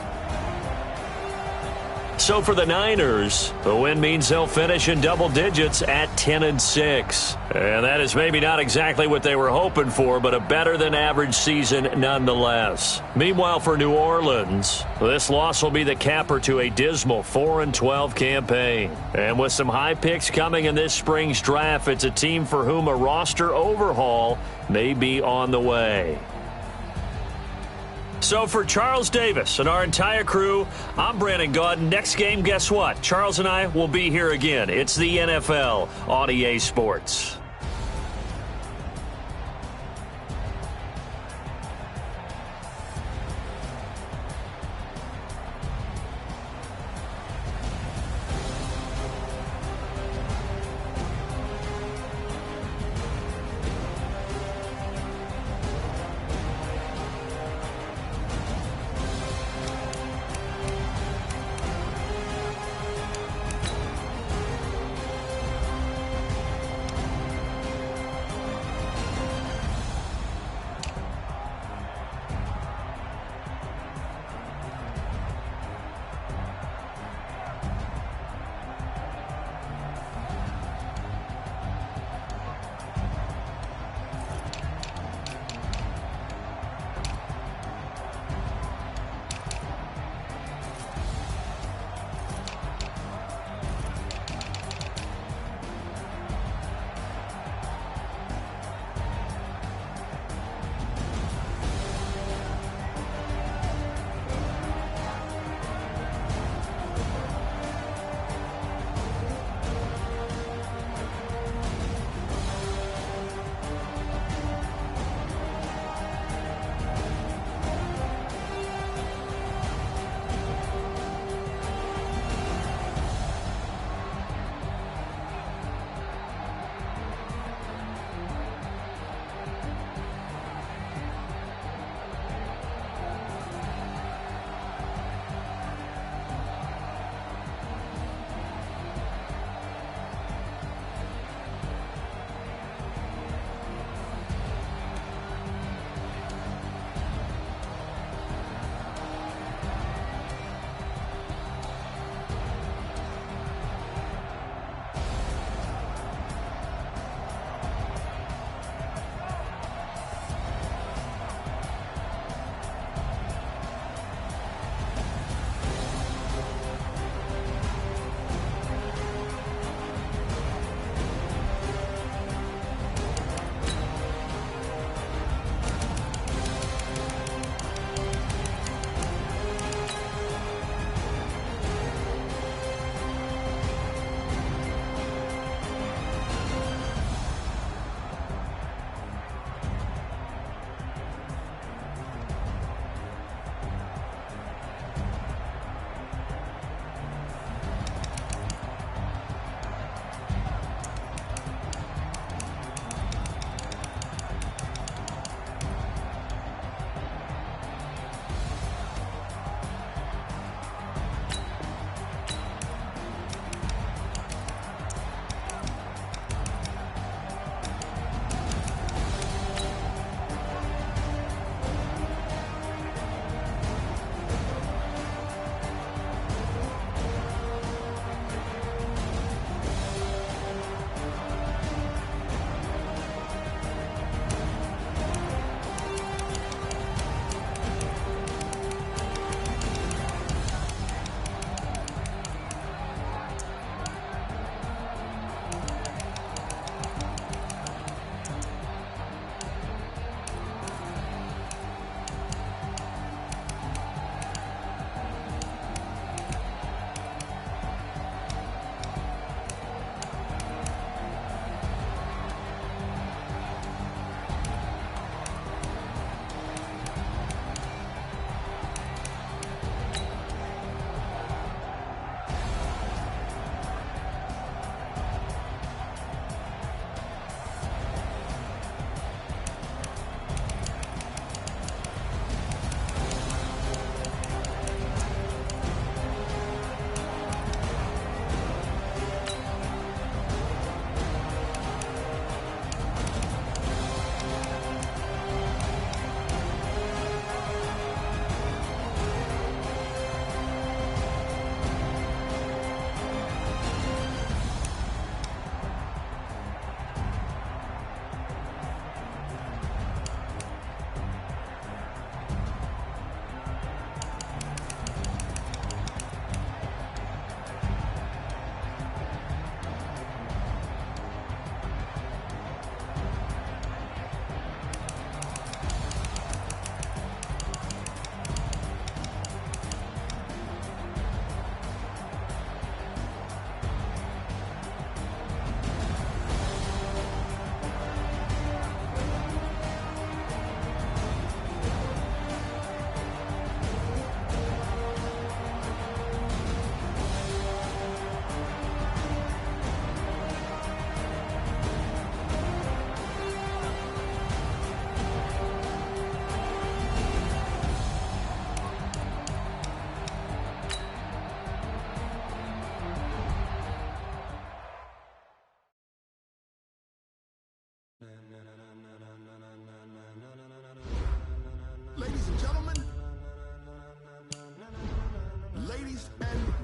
So for the Niners, the win means they'll finish in double digits at 10-6. And that is maybe not exactly what they were hoping for, but a better than average season nonetheless. Meanwhile, for New Orleans, this loss will be the capper to a dismal 4-12 campaign. And with some high picks coming in this spring's draft, it's a team for whom a roster overhaul may be on the way. So for Charles Davis and our entire crew, I'm Brandon Gaudin. Next game, guess what? Charles and I will be here again. It's the NFL on EA Sports.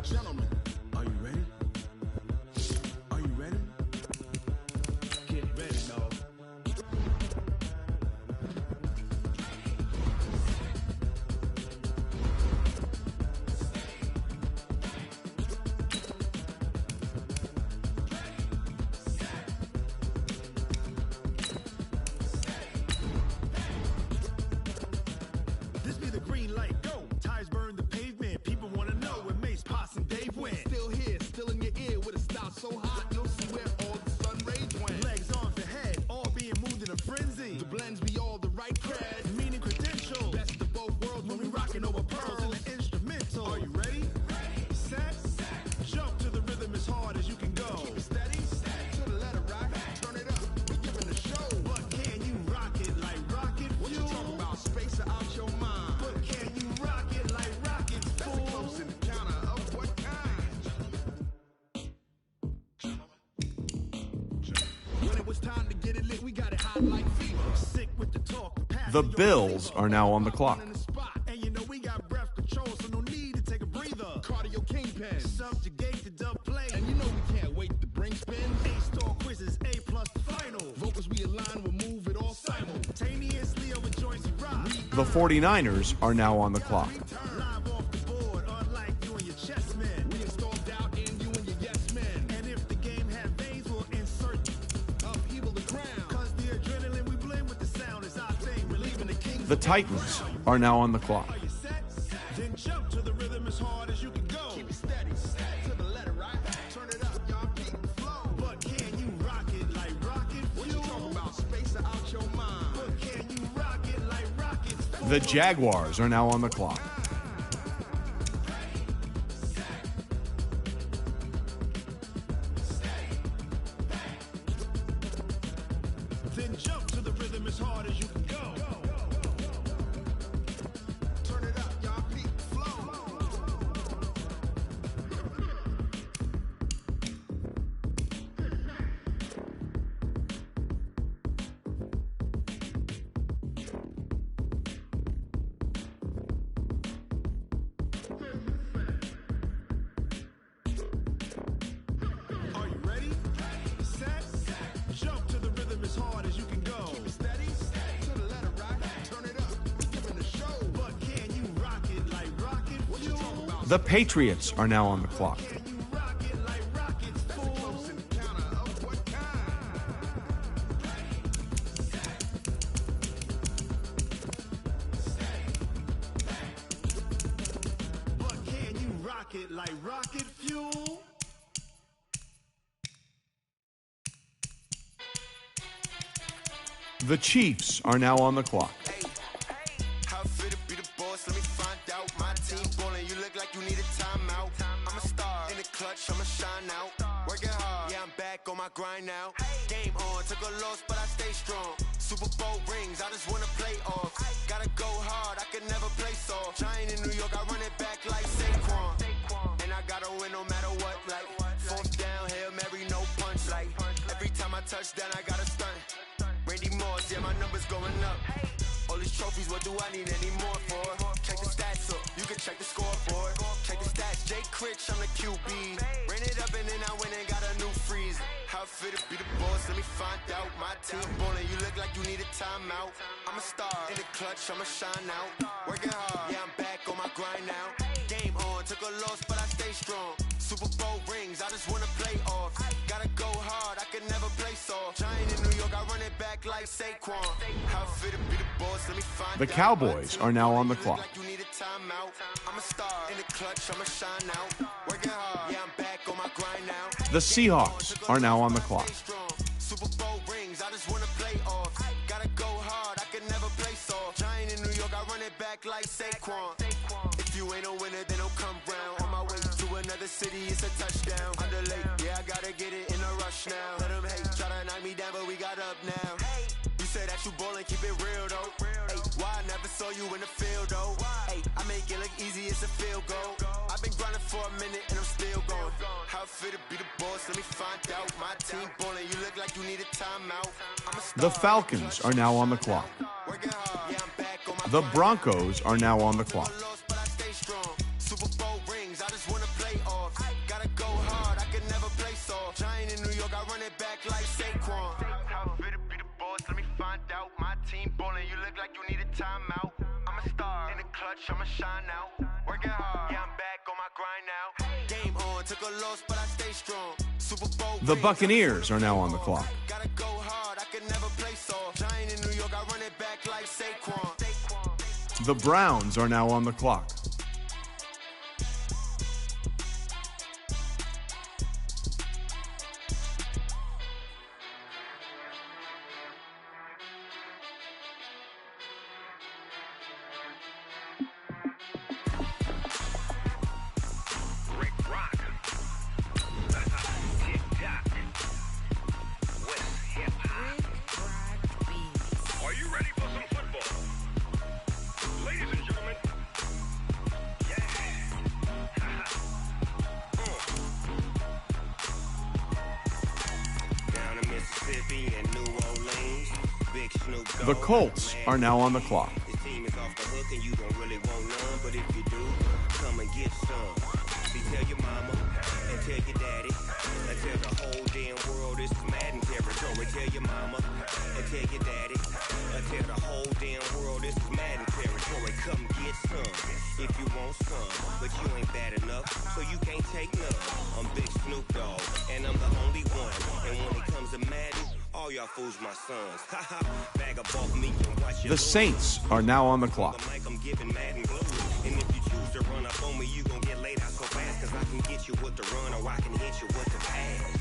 Gentlemen, are you ready? Are you ready? Get ready, dog. This be the green light, go. Tires burn the pavement. People want to know when Mace, Potts, and Dave went. Still here, still in your ear with a style so hot, you'll see where all the sun rage went. Legs on for head, all being moved in a frenzy. The blends be all the right cred, meaning credentials. Best of both worlds when we rocking over pearls in the instrumental. Are you ready? Set, jump to the rhythm as hard as you can go. Keep it steady, to the letter right, turn it up, we giving the show. But can you rock it like rocket fuel? What you talking about, space out your mind? But can you rock it like rocket fuel? That's a close encounter of what kind? When it was time to get it lit, we got it hot like fever. Sick with the talk. The Bills are now on the clock. And you know we got breath control, so no need to take a breather. Cardio kingpin, subjugate the dub play. And you know we can't wait to bring spin. A-star quizzes, A+ final. Vocals we align, we'll move it all simultaneously over joints we rock. The 49ers are now on the clock. Live off the board, unlike you and your chess men. We installed doubt in you and your yes men. And if the game had veins, we'll insert upheaval the crown. Cause the adrenaline we blend with the sound is our thing. Relieving the kings. The Titans are now on the clock. Are you set? Then jump to the rhythm as hard as you can go. Keep it steady, to the letter right. Turn it up, y'all beat the flow. But can you rock it like rocket fuel? What you talking about, space out your mind? But can you rock it like rocket fuel? The Jaguars are now on the clock. Then jump to the rhythm as hard as you can go. Turn it up, y'all beat the flow. Are you ready? Set, jump to the rhythm as hard as you can go. Keep it steady, to the letter right. Turn it up, giving the show. But can you rock it like rocket fuel? What you talking about? The Patriots are now on the clock. Can you rock it like rocket fuel? That's a close encounter of what kind? But can you rock it like rocket fuel? The Chiefs are now on the clock. How fit to be the boss? Let me find out. My team ballin', you look like you need a timeout. I'm a star in the clutch, I'ma shine out. Working hard, yeah, I'm back on my grind now. Game on, took a loss, but I stay strong. Super Bowl rings, I just wanna play off. Gotta go hard, I can never play soft. Giant in New York, I run it back like Saquon. And I gotta win no matter what, like fourth down, Hail Mary, no punch. Like every time I touch down, I gotta stunt. Randy Moss, yeah, my numbers going up. All these trophies, what do I need any more for? Check the stats up, you can check the scoreboard. Check the stats, Jay Critch, I'm the QB. Ran it up and then I went and got a new freeze. How fit to be the boss, let me find out. My team ballin', you look like you need a timeout. I'm a star in the clutch, I'ma shine out. Working hard, yeah, I'm back on my grind now. Game on, took a loss, but I stay strong. Super Bowl rings, I just wanna play off. Gotta go hard, I can never play soft. Giant in New York, I run it back like Saquon. How fit to be the boss, let me find The out. Cowboys are now on the clock. Like you need a timeout. I'm a star in the clutch, I'ma shine out. Working hard, yeah, I'm back on my grind now. The Seahawks are now on the clock. Super Bowl rings, I just wanna play off. Gotta go hard, I can never play soft. Giant in New York, I run it back like Saquon. If you ain't a winner, then don't come round. On my way to another city, it's a touchdown. Underlay, yeah, I gotta get it in a rush now. Let them hate, try to knock me down, but we got up now. You say that you ballin', keep it real though. Hey, why I never saw you in the field though? Hey, I make it look easy, it's a field goal. I've been grinding for a minute and I'm still going. How fit to be the boss, let me find out. My team ballin', you look like you need a timeout. I'm a star. The Falcons are now on the clock. Working hard, yeah, I'm back on my The Broncos are now on the clock. Super Bowl rings, I just wanna play all. clutch, I'ma shine out. Working hard, yeah, I'm back on my grind now. Game on, took a loss, but I stay strong. Super Bowl. The Buccaneers are now on the clock. Gotta go hard, I can never play soft. Giant in New York, I run it back like Saquon. The Browns are now on the clock. The Colts are now on the clock. This team is off the hook and you don't really want none, but if you do, come and get some. See, tell your mama and tell your daddy and tell the whole damn world this is Madden territory. Tell your mama and tell your daddy and tell the whole damn world this is Madden territory. Come get some if you want some, but you ain't bad enough, so you can't take none. I'm Big Snoop Dogg and I'm the only one, and when it comes to Madden, all y'all fools my sons. Bag up off me and watch your The Saints are now on the clock. I'm giving Madden blues. And if you choose to run up on me, you gon' get laid out so fast. Cause I can get you with the run or I can hit you with the pass.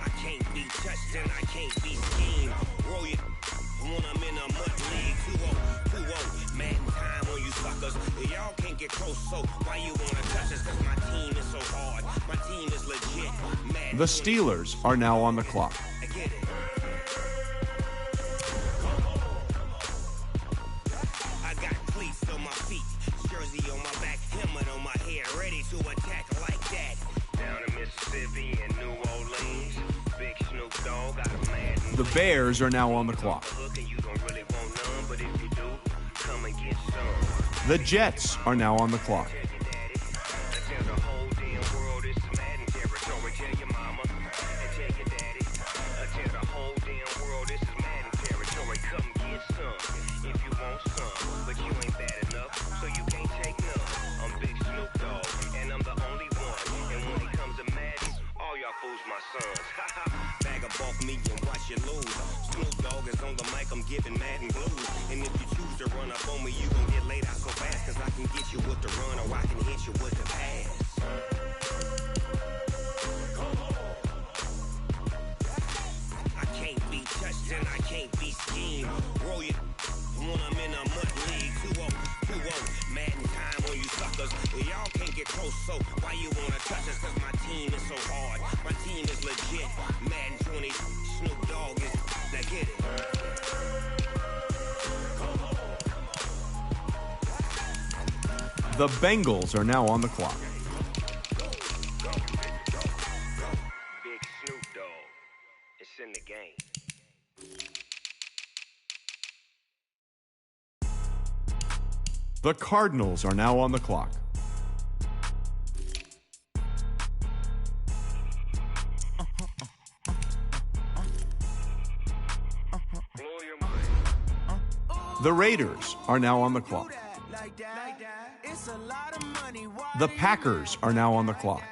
I can't be touched and I can't be schemed. Roll it when I'm in a mud league. 2-0, Madden time on you suckers. Y'all can't get close, so why you wanna touch us? Cause my team is so hard. My team is legit. Madden. The Steelers are now on the clock. I get it. I got cleats on my feet, jersey on my back, helmet on my head, ready to attack like that. Down in Mississippi and New Orleans, Big Snoop Dogg got a man. The Bears are now on the clock. You don't really want none, but if you do, come and get some. The Jets are now on the clock. Bag up off me and watch you lose. Snoop Dogg is on the mic, I'm giving Madden blues. And if you choose to run up on me, you gon' get laid out so fast. Cause I can get you with the run or I can hit you with the pass. I can't be touched and I can't be schemed. Roll it when I'm in a mud league. 2-0, Madden time on you suckers. Y'all can't get close, so why you wanna touch us? Cause my team is so hard. My team is legit. Madden 20, Snoop Dogg is, now get it. The Bengals are now on the clock. Big Snoop Dogg, it's in the game. The Cardinals are now on the clock. The Raiders are now on the clock. The Packers are now on the clock.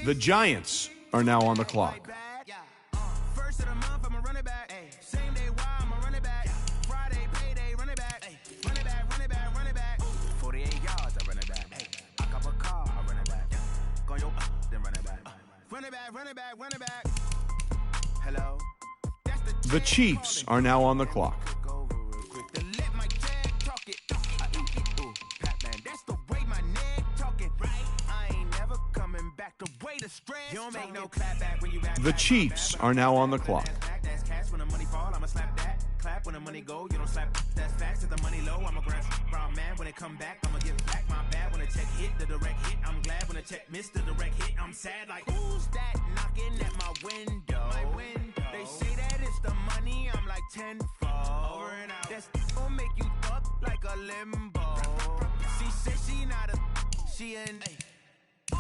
The Giants are now on the clock. First of the month, I'm a running back. Same day, why I'm a running back. Friday, payday, running back. Running back, running back, running back. 48 yards, I run it back. I cop a car, I run it back. Go yo, then run it back. Running back, running back, running back. Hello? The Chiefs are now on the clock. Let my tag talk it. I eat it. Ooh, Pat-Man, that's the way my neck talking. Right? I ain't never coming back the way the stress. You don't make no clap back when you back. The Chiefs are now on the clock. That's cash when the money fall, I'ma slap that. Clap when the money go, you don't slap. That's facts. If the money low, I'ma grab brown man. When it come back, I'ma give back my bad. When the check hit, the direct hit, I'm glad. When the check missed the direct hit, I'm sad. Like, who's that knocking at my window? They say that it's the money, I'm like tenfold. Over and out. That's gonna make you up like a limbo. She said she not a, she an. Ooh,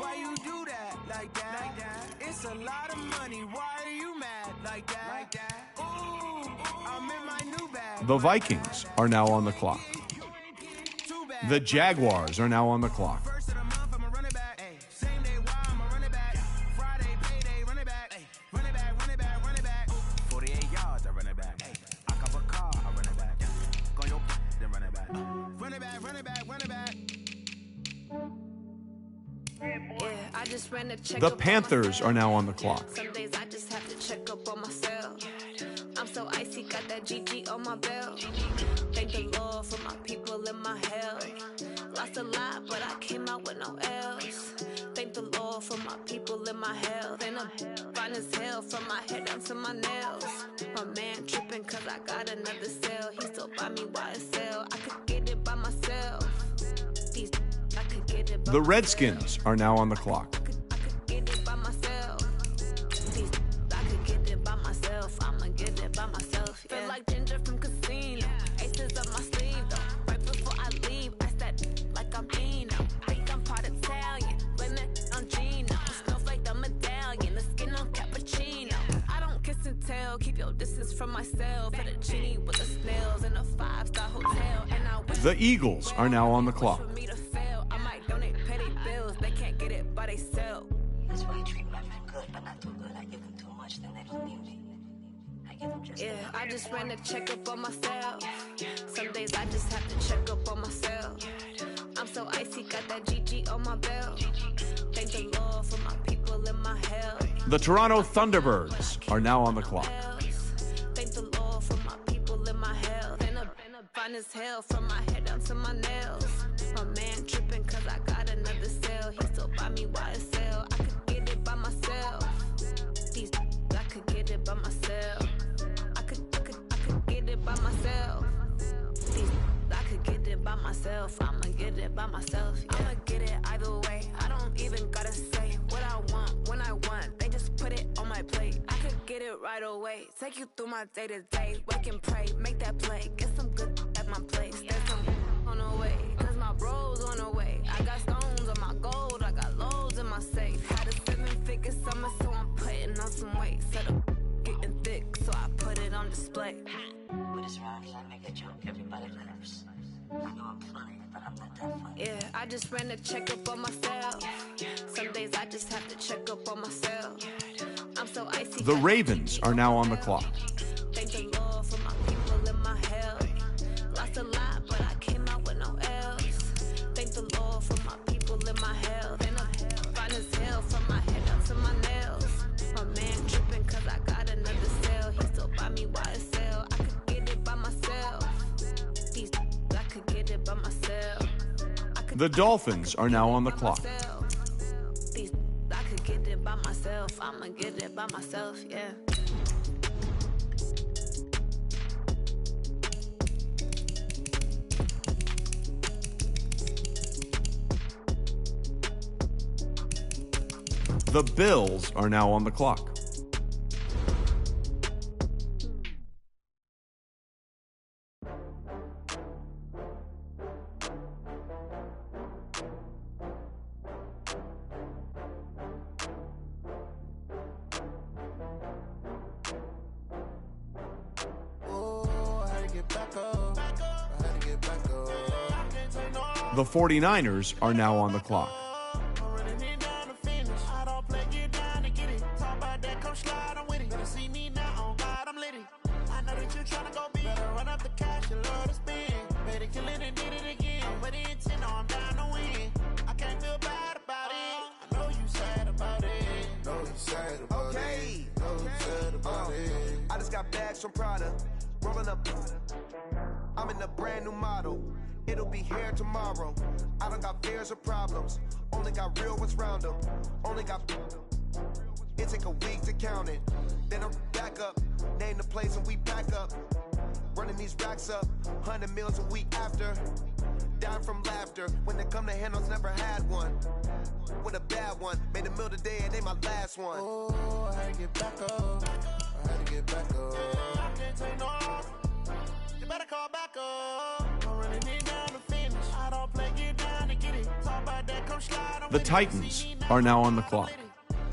why you do that like that? a lot of money. Why are you mad like that? Ooh, I'm in my new bag. The Vikings are now on the clock. The Jaguars are now on the clock. First of the month, I'm a running back. Same day, why I'm a running back. Friday, payday, running back. Running back, running back, running back. 48 yards, I run it back. I cop a car, I run it back. Go your then run it back. Run it back, run it back, run it back. Yeah, I just ran a check. The Panthers are now on the clock. Some days I just have to check up on myself. I'm so icy, got that GG on my belt. Thank the Lord for my people in my health. Lost a lot, but I came out with no else. Thank the Lord for my people in my health. And I'm fine as hell from my head down to my nails. My man tripping cause I got another cell. He still buy me YSL. I could get it by myself. These I could get it by The Redskins are now on the clock. I could get it by myself. These I could get it by myself. I'ma get it by myself. Yeah. Feel like Ginger from Casino. Aces up my sleeve though. Right before I leave, I said like I'm Eno. Think I'm part Italian. Blame it on Gino. Snowflake the medallion. The skin on cappuccino. I don't kiss and tell. Keep your distance from myself. Fettuccine with the snails in a 5-star hotel. And I wish The Eagles are now on the clock. for me to fail. I might donate petty bills. They can't get it by themselves. That's why I treat my men good, but not too good. I give them too much, then they blame me. I give them just Yeah, enough. I just ran a check up on myself. Some days I just have to check up on myself. I'm so icy, got that GG on my belt. Thank the Lord for my people in my health. The Toronto Thunderbirds are now on the clock. Thank the Lord for my people in my health. And I'm fine as hell from my head down to my nails. My man tripping cause I got another cell. He still buy me YSL. I could get it by myself. These I could get it by myself. I could get it by myself. These I could get it by myself. I'ma get it by myself. Yeah. I'ma get it either way. I don't even gotta say what I want when I want. They just put it on my plate. I could get it right away. Take you through my day to day. Wake and pray, make that play. Get some good at my place. There's some on the way, cause my bro's on the way. I got stones on my gold. I got loads in my safe. Had a 7-figure summer, so I'm putting on some weight. Set up getting thick, so I put it on display. With his rhymes, I make a joke, everybody laughs. I know I'm funny, but I'm not that funny. Yeah, I just ran a check up on myself. Some days I just have to check up on myself. I'm so icy. The Ravens are now on the clock. Thank the Lord for my people in my health. Lost a lot, but I came out with no else. Thank the Lord for my people in my health. And I'm fine as hell from my head down to my nails. My man tripping cause I got another cell. He still buy me YSL. I could get it by myself. These I could get it by myself. The Dolphins are now on the clock. These I could get it by myself. I'ma get it by myself, yeah. The Bills are now on the clock. The 49ers are now on the clock. I just got bags from Prada, rolling up. I'm in a brand new model. It'll be here tomorrow. I don't got fears or problems. Only got real ones round them. Only got. It take a week to count it. Then I'm back up. Name the place and we back up. Running these racks up. 100 meals a week after. Dying from laughter. When they come to handles, never had one. With a bad one. Made a meal today and they my last one. Oh, I had to get back up. I had to get back up. I can't take no off. You better call back up. I'm running it down to finish. I don't play, get down to get it. Talk about that, come slide. The Titans are now on the clock.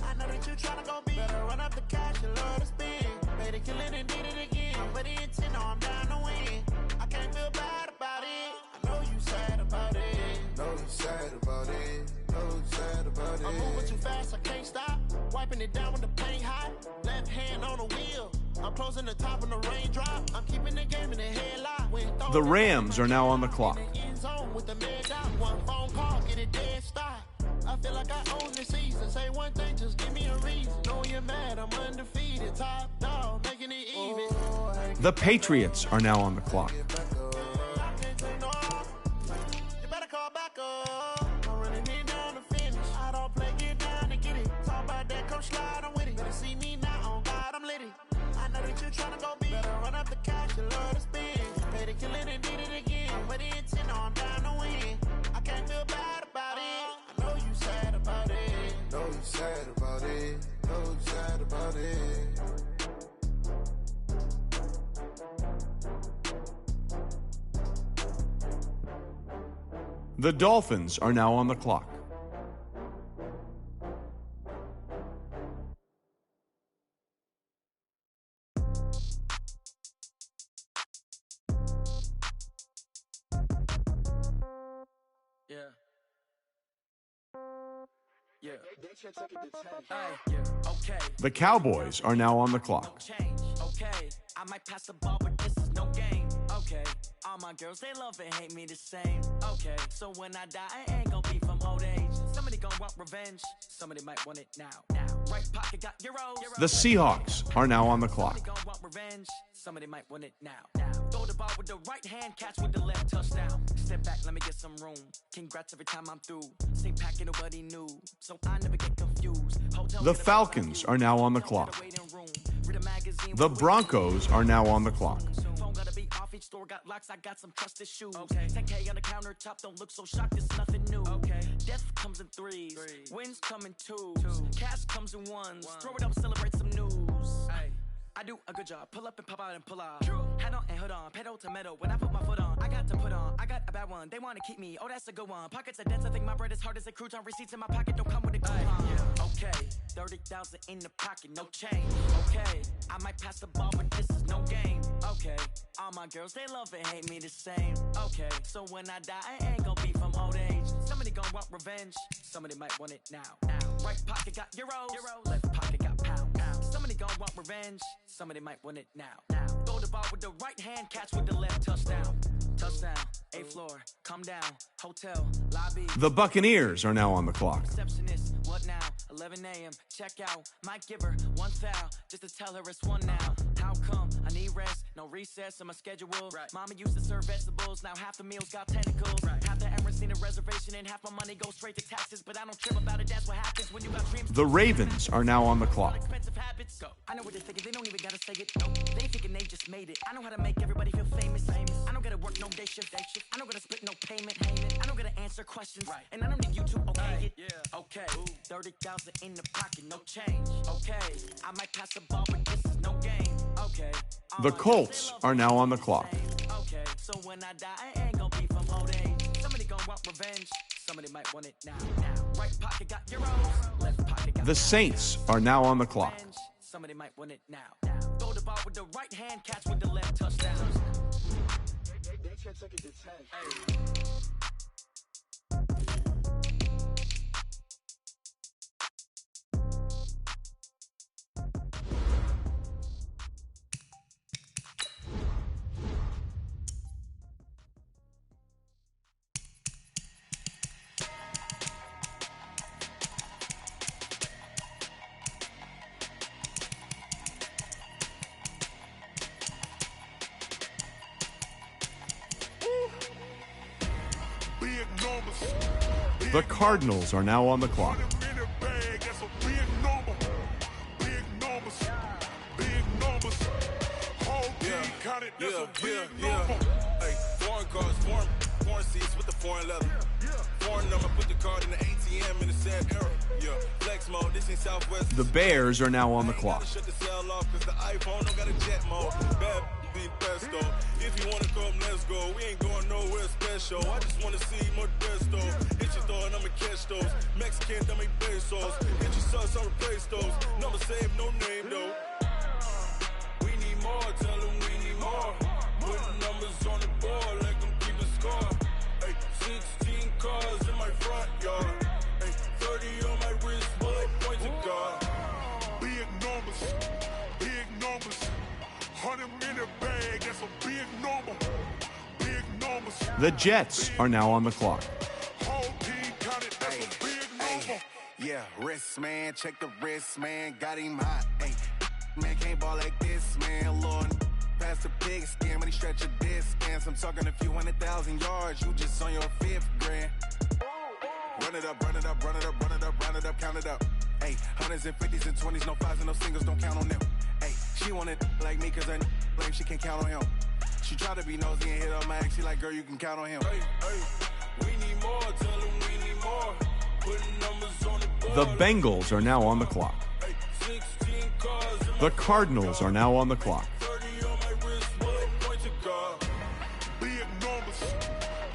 I know that you try tryna go big. Better run up the cash and love to spend. Made it, kill it, and did it again. But the intent, no, I'm down to win. I can't feel bad about it. I know you sad about it. Know you sad about it. Know you sad about it. I'm moving too fast, I can't stop. Wiping it down when the paint hot. Left hand on the wheel. I'm closing the top when the raindrop. I'm keeping the game in the headlock. The Rams are now on the clock. With the mid dot, one phone call, get it dead stop. I feel like I own the season. Say one thing, just give me a reason. Know you're mad, I'm undefeated. Top dog, making it even. The Patriots are now on the clock. You better call back up. I'm running in down to finish. I don't play, get down to get it. Talk about that, come slide, I'm with it. Better see me now, on God, I'm lit it. I know that you're trying to go big. Better run up the cash, you love to spend. Paid it, kill it, and did it again. But the intent, no, I'm down to win. I can't feel bad about it. I know you sad about it. Know you sad about it. Know you sad about it. The Dolphins are now on the clock. The Cowboys are now on the clock. Okay, I might pass the ball, but this is no game. Okay, all my girls, they love and hate me the same. Okay, so when I die, I ain't gonna be from old age. Somebody gonna want revenge, somebody might want it now. Right pocket got euros. The Seahawks are now on the clock. Somebody gonna want revenge, somebody might want it now. Throw the ball with the right hand, catch with the left, touchdown. Step back, let me get some room. Congrats every time I'm through. Same packet, nobody knew, so I never get confused. The Falcons are now on the clock. The Broncos are now on the clock. Phone gotta be off, each store got locks, I got some trusted shoes. 10K on the countertop, don't look so shocked, it's nothing new. Death comes in threes, wins come in twos, cash comes in ones. Throw it up, celebrate some news. I do a good job, pull up and pop out and pull out. Hat on and hood on, pedal to metal. When I put my foot on, I got to put on. I got a bad one, they want to keep me. Oh, that's a good one. Pockets are dense, I think my bread is hard as a crouton. Receipts in my pocket don't come with a coupon. Okay, 30,000 in the pocket, no change. Okay, I might pass the ball, but this is no game. Okay, all my girls, they love and hate me the same. Okay, so when I die, I ain't gonna be from old age. Somebody gonna want revenge, somebody might want it now. Right pocket got euros, left pocket got pounds. Somebody gonna want revenge, somebody might want it now. Throw the ball with the right hand, catch with the left, touchdown. Touchdown, 8th floor, come down, hotel, lobby. The Buccaneers are now on the clock. Receptionist, what now? 11 a.m., check out. Might give her one foul, just to tell her it's one now. How come? I need rest, no recess in my schedule. Mama used to serve vegetables, now half the meals got tentacles. Half the errands need a reservation and half my money goes straight to taxes. But I don't trip about it, that's what happens when you got dreams. The Ravens are now on the clock. Expensive habits, go. I know what they're thinking, they don't even gotta say it. Nope. They thinking they just made it. I know how to make everybody feel famous. I don't gotta work no day shift. I don't gotta split no payment. I don't gotta answer questions. And I don't need you to okay it. Okay, 30,000 in the pocket, no change. Okay, I might pass the ball, but this is no game. Okay, The Colts are now on the clock. Okay, so when I die, I ain't gonna be from old age. Somebody gonna want revenge, somebody might want it now. Right pocket got euros, left pocket got The Saints are now on the clock. somebody might want it now. Throw the ball with the right hand, catch with the left, touchdown. The Cardinals are now on the clock. Foreign seats with the foreign leather. Foreign number, put the card in the ATM in the sad era. Yeah, flex mode, this ain't Southwest. The Bears are now on the clock. Shut the cell off cause the iPhone don't got a jet mode. Bad be best though. If you wanna come, let's go. We ain't going nowhere special. I just wanna see more desto. Hit your throw and I'ma catch those. Mexican, dummy pesos. Hit your sus, I'll replace those. Number save, no name though. We need more, tell them we need more. Putting numbers on the board like I'm keeping score. Ay, 16 cars in my front yard. Ay, 30 on my wrist, bullet point to God. Big numbers, big numbers. 100 minute bag, that's a big number. Big numbers. The Jets are now on the clock. Whole team counted, that's a big number. Yeah, wrist man, check the wrist man, got him hot. Ay, man can't ball like this, man. Lord, past the pig skin when he stretch a distance. I'm talking a few 100,000 yards, you just on your 5th grand. Run it up, run it up, run it up, run it up, run it up, count it up. Ay, hundreds and 50s and 20s, no 5s and no singles, don't count on them. Ay, she wanted like me cause her blame she can count on him. She tried to be nosy and hit her max, she like, girl, you can count on him. Hey, we need more, tell them we need more. Putting numbers on the board. The Bengals are now on the clock. Ay, 16 cars in The Cardinals are now on the clock. 30 on my wrist, bullet point to God. Big numbers,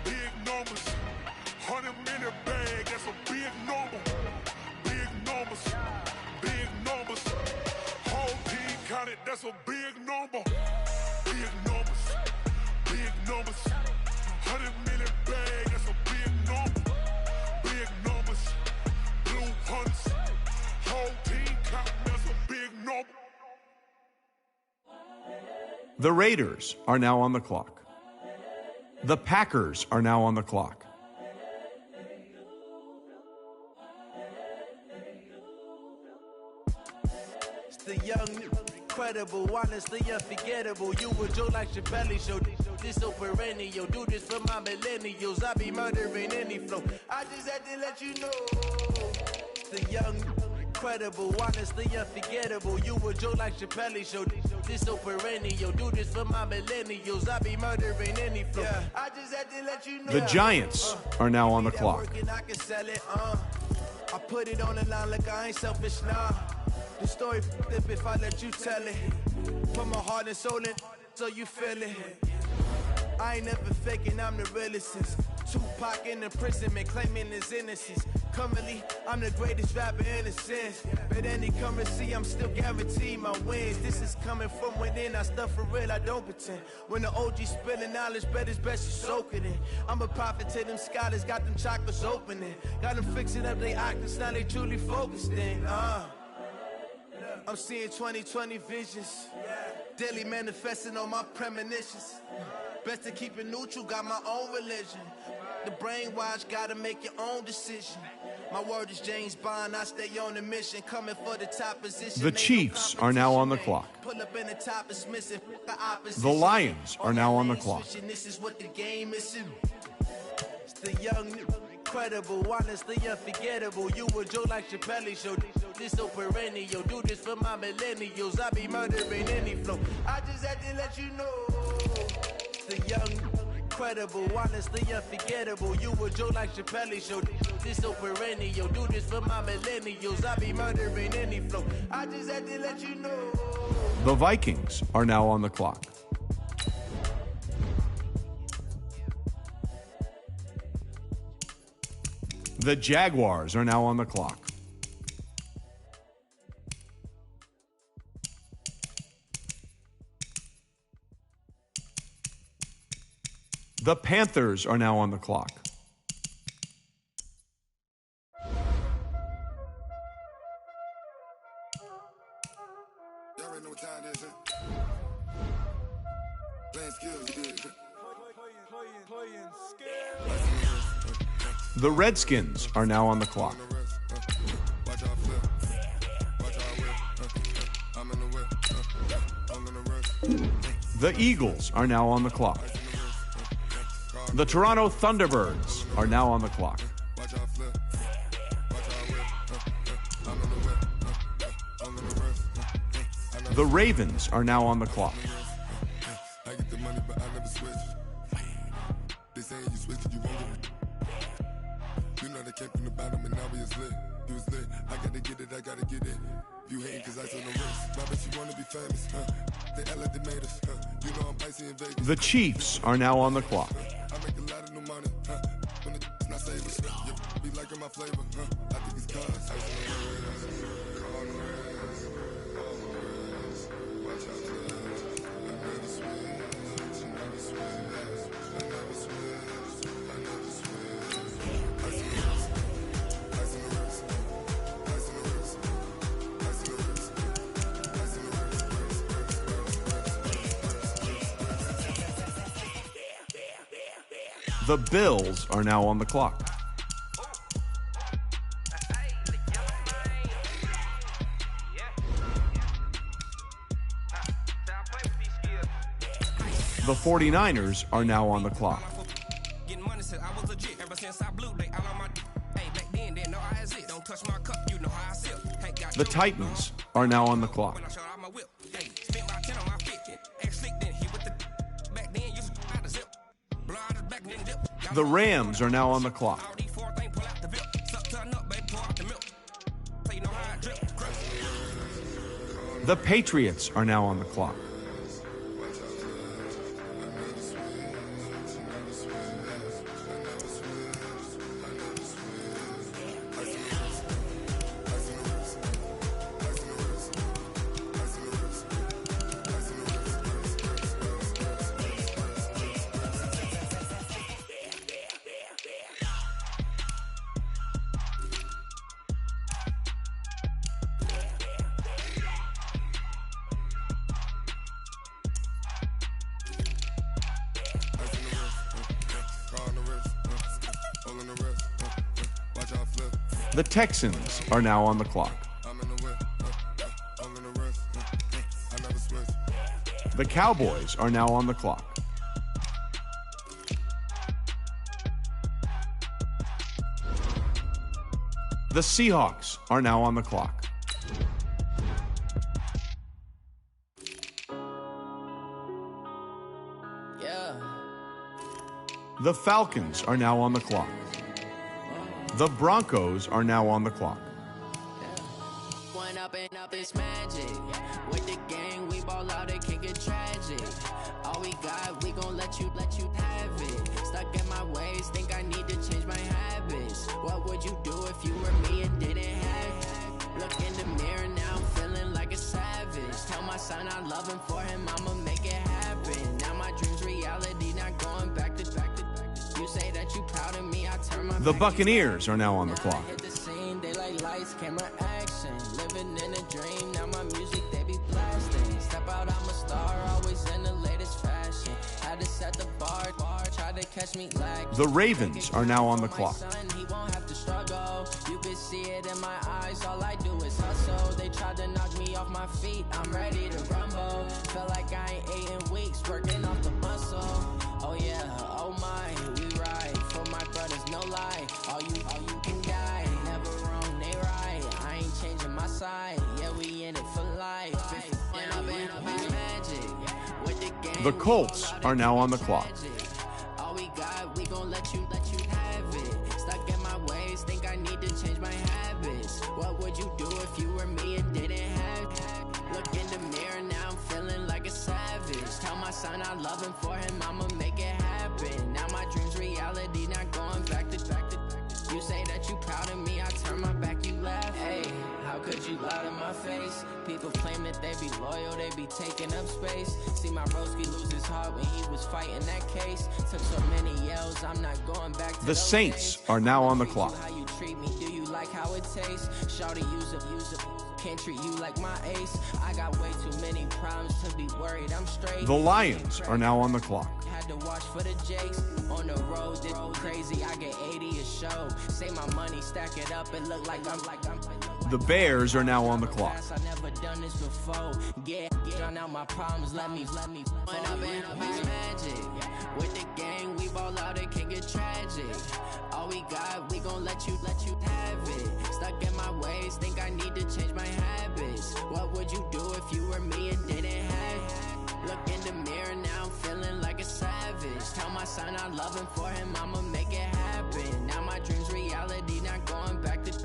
big numbers. 100 minute bag, that's a big number. Big numbers, big numbers. Whole team counted, that's a big number. Big numbers, big numbers. 100 minute bag, that's a big number. Big numbers, blue hunts. Whole team counting, that's a big number. The Raiders are now on the clock. The Packers are now on the clock. It's the young, incredible, honestly unforgettable. You were Joe like Chappelle show. This so perennial. Do this for my millennials. I be murdering any flow. I just had to let you know. It's the young, incredible, honestly unforgettable. You were Joe like Chappelle show. This so perennial. Do this for my millennials. I be murdering any flow. Yeah. I just had to let you know. The Giants are now on the clock. I can sell it, I put it on the line like I ain't selfish, nah. The story flip if I let you tell it. Put my heart and soul in, so you feel it. I ain't never faking, I'm the realest since Tupac in imprisonment, claiming his innocence. Currently, I'm the greatest rapper in a sense. But any currency, I'm still guaranteed my wins. This is coming from within, I stuff for real, I don't pretend. When the OG spilling knowledge, bet it's best you soak it in. I'm a prophet to them scholars, got them chakras opening. Got them fixing up they octaves, now they truly focused in. I'm seeing 2020 visions. Daily manifesting on my premonitions. Best to keep it neutral, got my own religion. The brainwash, gotta make your own decision. My word is James Bond, I stay on the mission, coming for the top position. The Chiefs are now on the clock. Pull up in the top is missing, the opposition. The Lions are now on the clock. This is what the game is. It's the young, incredible, honestly unforgettable. You were Joe like Chappelle show. This so perennial. Do this for my millennials. I be murdering any flow. I just had to let you know. The young, incredible, honestly unforgettable. You were Joe like Chappelle show. This so perennial. Do this for my millennials. I be murdering any flow. I just had to let you know. The Vikings are now on the clock. The Jaguars are now on the clock. The Panthers are now on the clock. The Redskins are now on the clock. The Eagles are now on the clock. The Toronto Thunderbirds are now on the clock. The Ravens are now on the clock. I get the money, but I never switch. They saying you switch, you lit, you was lit. I gotta get it, I gotta get it. You hating cause I said no race. My bitch, you wanna be famous, huh? They act like they made us, huh? You know I'm icy in Vegas. The Chiefs are now on the clock. I make a lot of new money, huh? When it's not savers, yeah, be liking my flavor, huh? I think it's cause The Bills are now on the clock. The 49ers are now on the clock. The Titans are now on the clock. The Rams are now on the clock. The Patriots are now on the clock. The Texans are now on the clock. The Cowboys are now on the clock. The Seahawks are now on the clock. The Falcons are now on the clock. The Broncos are now on the clock. One up and up is magic. With the gang, we ball out, it can get tragic. All we got, we gon' let you have it. Stuck in my ways, think I need to change my habits. What would you do if you were me and didn't have it? Look in the mirror now, I'm feeling like a savage. Tell my son I love him, for him I'ma make it happen. Now my dream's reality, not going back to. You say that you proud of me, I turn my The Buccaneers are now on the clock. hit the scene, they like lights, camera, action. Living in a dream, now my music they be blasting. Step out, I'm a star, always in the latest fashion. Had to set the bar, try to catch me like. The Ravens are now on the clock. He won't have to struggle. You can see it in my eyes, all I do is hustle. They tried to knock me off my feet, I'm ready to rumble. Feel like I ain't ate in weeks, working off the muscle. Oh yeah, oh my, we ride for my brothers, no lie. All you can guide, never wrong, they right. I ain't changing my side, yeah, we in it for life. Magic. With the game, The Colts are now on the clock. all we got, we gon' let you have it. Stuck in my ways, think I need to change my habits. What would you do if you were me and didn't have it? Look in the mirror now, I'm feeling like a savage. Tell my son I love him, for him I'ma make it happen. Now my dream's reality, not going back to. You say that you proud of me, I turn my back, you laugh. Hey, how could you lie to my face? People claim that they be loyal, they be taking up space. See my broski lose his heart when he was fighting that case. Took so many yells, I'm not going back to The those Saints days. are now on the clock. How you treat me, do you like how it tastes? Shawty, use it. Can't treat you like my ace. I got way too many problems to be worried, I'm straight. The Lions are now on the clock. Had to watch for the Jakes. On the road, did crazy, I get 80 a show. Say my money, stack it up, it look like I'm The Bears are now on the clock. I never done this before. Get on out my problems, let me When up and magic. With the gang, we ball out, it can get tragic. All we got, we gon' let you have it. Stuck in my ways, think I need to change my habits. What would you do if you were me and didn't have it? Look in the mirror now, I'm feeling like a savage. Tell my son I love him, for him I'ma make it happen. Now my dream's reality, not going back to.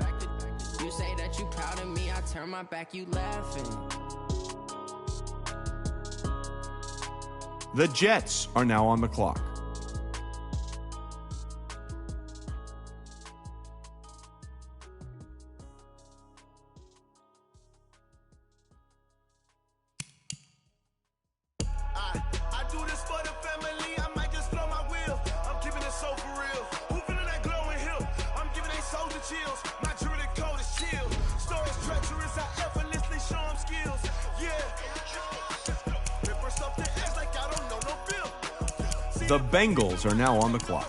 turn my back, you laughing. The Jets are now on the clock. I do this for the family, I might just blow my wheel. I'm keeping it so for real. Who feeling that glowing hill? I'm giving they soldier chills. My jewelry code is chill. Stories treacherous, I effortlessly show them skills. Yeah. Ripper stuff the edge like I don't know no feel. The Bengals are now on the clock.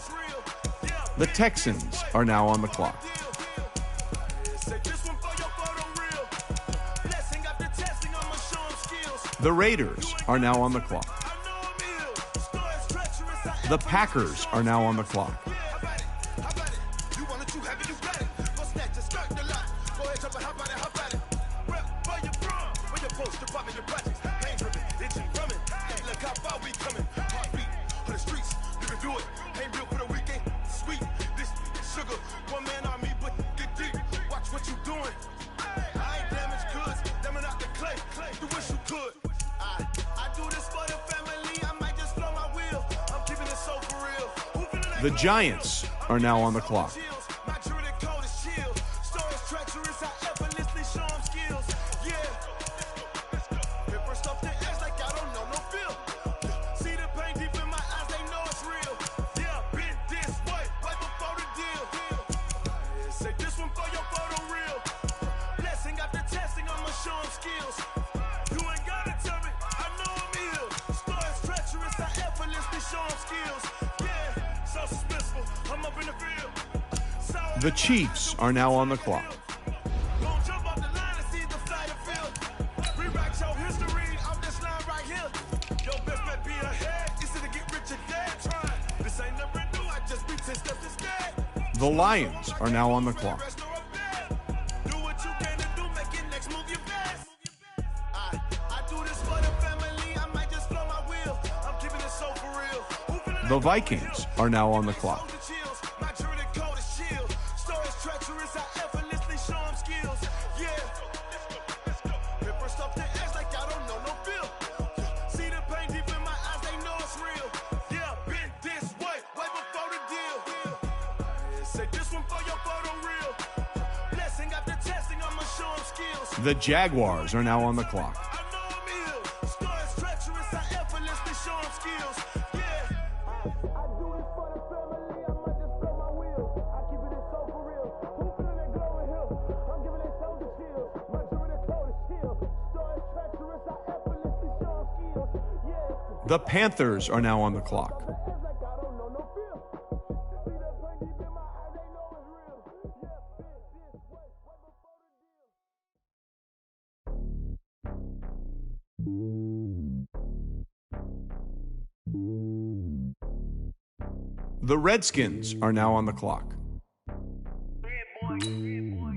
The Texans are now on the clock. The Raiders are now on the clock. The Packers are now on the clock. The Giants are now on the clock. The Chiefs are now on the clock. The Lions are now on the clock. The Vikings are now on the clock. The Jaguars are now on the clock. The Panthers are now on the clock. The Redskins are now on the clock.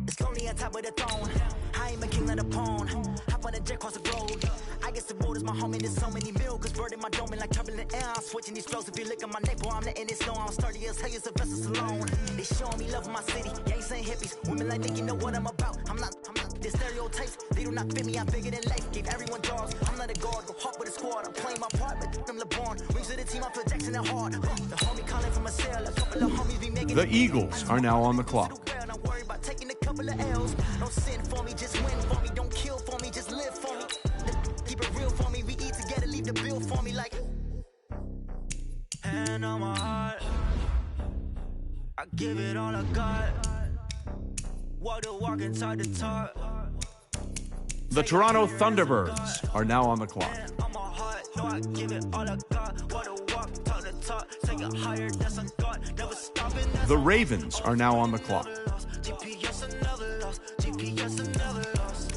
It's lonely on top of the throne. I ain't a king of the pawn. Hop on a jet across the globe. I guess the road is my home and there's so many milk. Bird in my dome and like turbulent air. I'm switching these flows. If you look at my neck, boy, I'm letting it snow. I'm sturdy as hell, it's a vessel alone. They showing me love in my city. Gangs ain't hippies. Women like me, you know what I'm about. I'm not the stereotypes. They do not fit me. I'm bigger than life. Gave everyone jobs. I'm not a guard. Go hard with a squad. I'm playing my part, but them LeBron. Rings to the team. I feel Jackson and hard. The homie calling from a cell. A couple of homies be making. The Eagles are now on the clock. Don't worry about taking a couple of L's. Don't sin for me, just win for me. Don't kill for me, just live for me. Keep it real for me. We eat together, leave the bill for me like. Hand on my heart, I give it all I got. Walk the walk and talk the talk. The Toronto Thunderbirds are now on the clock. On my heart, no, I give it all I got. Walk the walk, talk the talk. Take it higher, that's a God. Never stopping. The Ravens are now on the clock. GPS another loss. GPS another loss.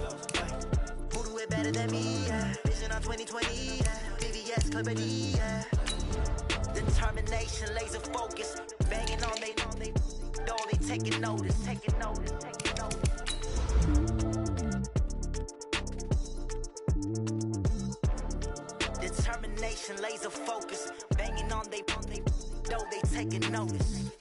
Who do it better than me? Yeah. Vision on 2020. Yeah. VVS company. Yeah. Determination, laser focus. Banging on they know they taking notice. Taking notice. Taking notice. Determination, laser focus. Banging on they know they taking notice.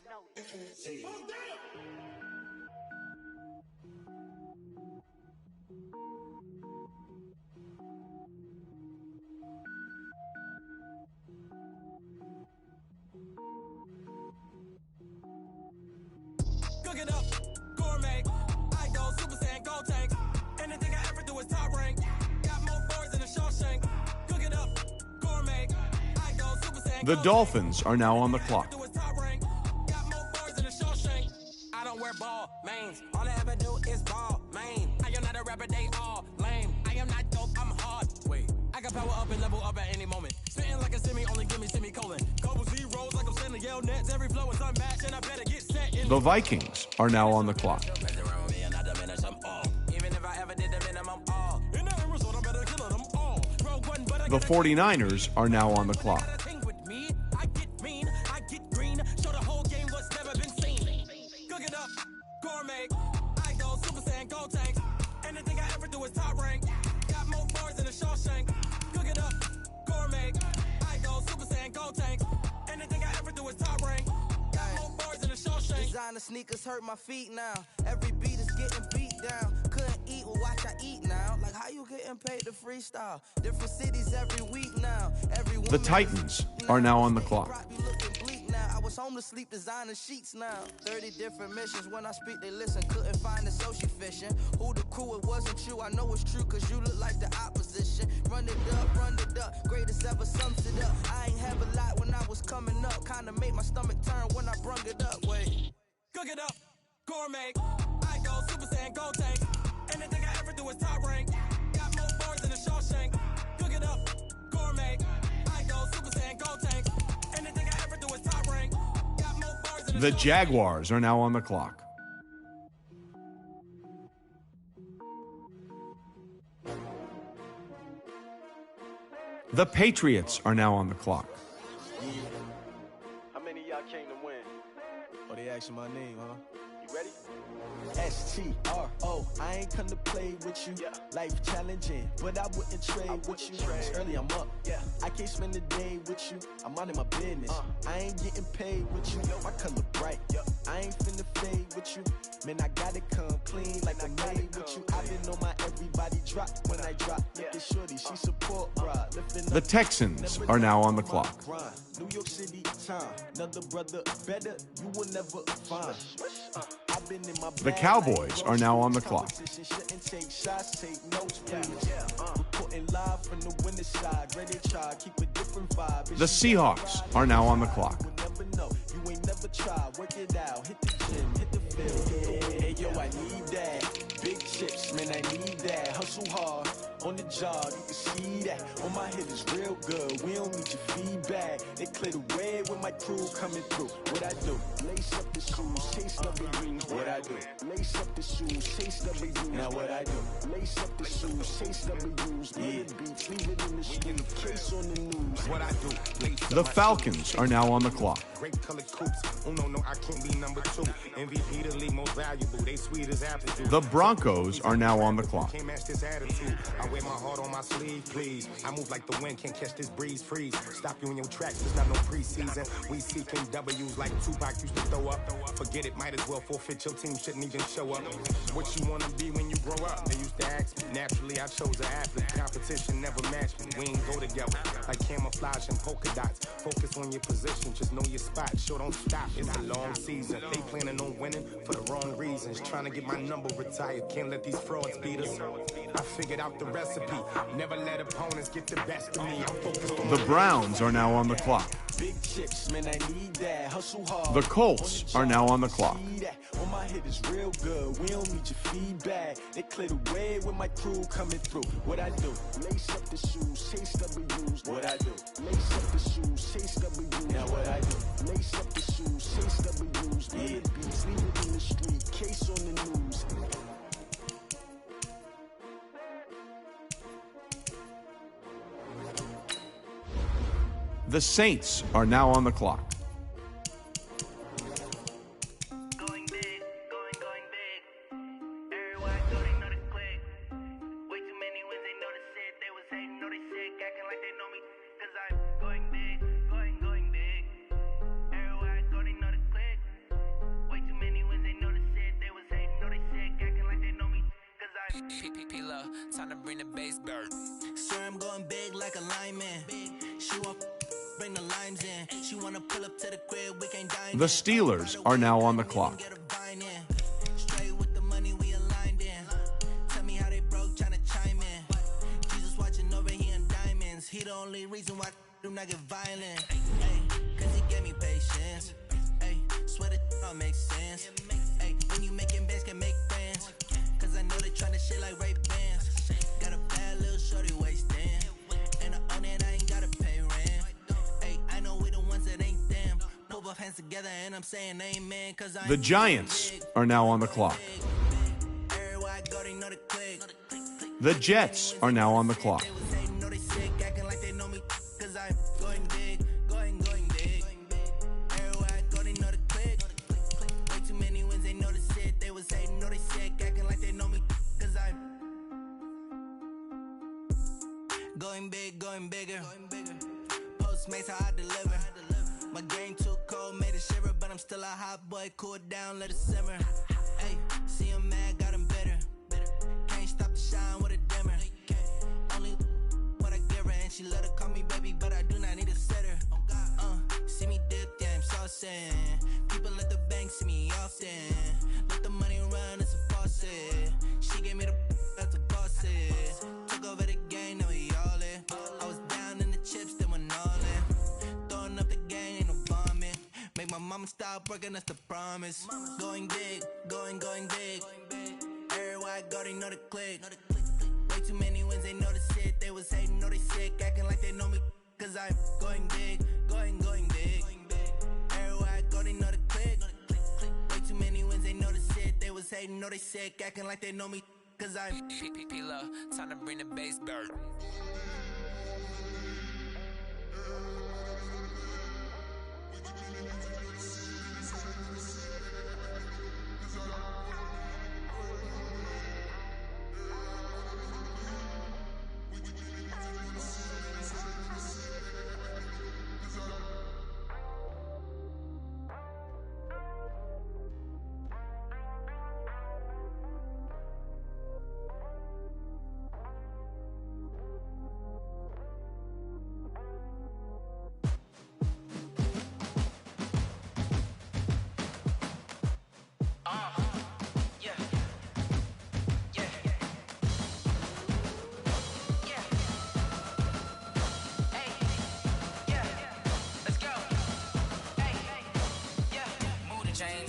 The Dolphins are now on the clock. I don't wear ball mains. All I ever do is ball main. I am not a rapper, they all lame. I am not dope, I'm hard. Wait, I can power up and level up at any moment. Spitting like a semi, only give me semicolon. Couple zeros like I'm sending yell nets. Every flow is unmatched, and I better get set in. The Vikings are now on the clock. Even if I ever did the minimum all. In the result, I better kill them all. The 49ers are now on the clock. I get mean, I get green. Show the whole game what's never been seen. Cook it up, gourmet. I go Super Saiyan, go tank. Anything I ever do is top rank. Got more bars than a Shawshank. Cook it up, gourmet. I go Super Saiyan, go tank. Anything I ever do is top rank. Got more bars than a Shawshank. Designer sneakers hurt my feet now. Every beat is getting beat down. Couldn't eat, well watch I eat now. Like how you getting paid to freestyle? Different cities every week now. The Titans are now on the clock. I was home to sleep, designing sheets now. 30 different missions. When I speak, they listen. Couldn't find the social fishing. Who the crew? It wasn't you. I know it's true, cause you look like the opposition. Run it up. Greatest ever sums it up. I ain't have a lot when I was coming up. Kinda made my stomach turn when I brung it up. Wait. Cook it up, gourmet. I go Super Saiyan, go tank. Anything I ever do is top rank. Got more bars than a Shawshank. Cook it up, gourmet. I go Super Saiyan, go tank. Anything I ever do is top rank. Got more bars than a The Jaguars are now on the clock. The Patriots are now on the clock. How many of y'all came to win? Oh, they asking my name, huh? You ready? S-T-R-O. I ain't come to play with you. Life challenging, but I wouldn't trade with you. It's early, I'm up. I can't spend the day with you. I'm minding my business. I ain't getting paid with you. My color bright. I ain't finna fade with you. Man, I gotta come clean like I'm made with you. I've been on my everybody drop when I drop. Look at shorty, she support ride. The Texans are now on the clock. New York City time. Another brother better, you will never find. I've been in my The Cowboys are now on the clock. Take shots, take notes, please. Reporting live from the winning side. Ready to try, keep a different vibe. The Seahawks are now on the clock. Never know, you ain't never tried. Work it out, hit the gym, hit the field. Hey, yo, I need that. Big chips, man, I need that. Hustle hard on the job, you can see that. On my head is real good. We don't need your feedback. They clear the way with my crew coming through. What I do? Lace up the shoes, chase the greens. What I do? Lace up the shoes, chase the greens. Now what I do? Lace up the shoes, chase the greens. Leave it beats, leave it in the street. Case on the news. What I do? The Falcons are now on the clock. Great colored coops. Oh no, I can't be number 2. MVP the league most valuable. They sweet as apple juice. The Broncos are now on the clock. Can't match this attitude. I wear my heart on my sleeve, please. I move like the wind, can't catch this breeze, freeze. Stop you in your tracks, there's not no preseason. We seeking W's like Tupac used to throw up. Forget it, might as well forfeit. Your team shouldn't even show up. What you wanna be when you grow up? They used to ask me. Naturally, I chose an athlete. Competition never matched me. We ain't go together like camouflage and polka dots. Focus on your position, just know your spot. Sure, don't stop. It's a long season. They planning on winning for the wrong reasons. Trying to get my number retired. Can't let these frauds beat us. I figured out the recipe. Never let opponents get the best of me. I'm focused on The Browns are now on the clock. Big chips, man, I need that. Hustle hard. The Colts are now on the clock. On my head is real good. We don't need your feedback. They clear the way with my crew coming through. What I do? Lace up the shoes, chase W's. What I do? Lace up the shoes, chase W's. Now what I do? Lace up the shoes, chase W's. Leave it beats, leave it in the street. Case on the news. The Saints are now on the clock. Time to bring the bass bird. Sir, I'm going big like a lineman. She won't bring the limes in. She wanna pull up to the crib, we can't dine. The Steelers are now on the clock. Straight with the money we aligned in. Tell me how they broke, tryna chime in. Jesus watching over here in diamonds. He the only reason why do not get violent. Hey. all makes sense. Hey, when you making bands, can make friends. Cause I know they tryna shit like Ray-Bans. Got a bad little shorty wasting. And I own it, I ain't gotta pay rent. Hey, I know we the ones that ain't them. Pull both hands together and I'm saying amen. Cause I The Giants are now on the clock. everywhere I go, they know the click. The Jets are now on the clock. They know they sick, acting like they know me. Cause I'm going big, going big. Everywhere I go, they know the click. Way too many wins, they know the shit. They was hating, know they sick, acting like they know me. Cause I'm going big, going bigger. Postmates, how I deliver. My game too cold, made it shiver. But I'm still a hot boy, cool it down, let it simmer. Hey, see him mad, got him bitter. Can't stop the shine with a dimmer. Only what I give her, and she let her call me baby, but I do not need a sitter. See me dip, yeah, I'm saucing. People at the bank see me often. Let the money run, it's a faucet. She gave me the that's a boss it. Took over the game, now we all in. I was down in the chips, then went all in. Throwing up the game, ain't no bombing. Make my mama stop working, that's the promise. Going big, going big. Everywhere I go, they know the click. Way too many wins, they know the shit. They was hating, know they sick, acting like they know me. Cause I'm going big, going big. Everywhere I go, they know the click. Way too many wins, they know the shit. They was hating, know they sick, acting like they know me. Cause I'm P-P-P-Love, time to bring the bass back.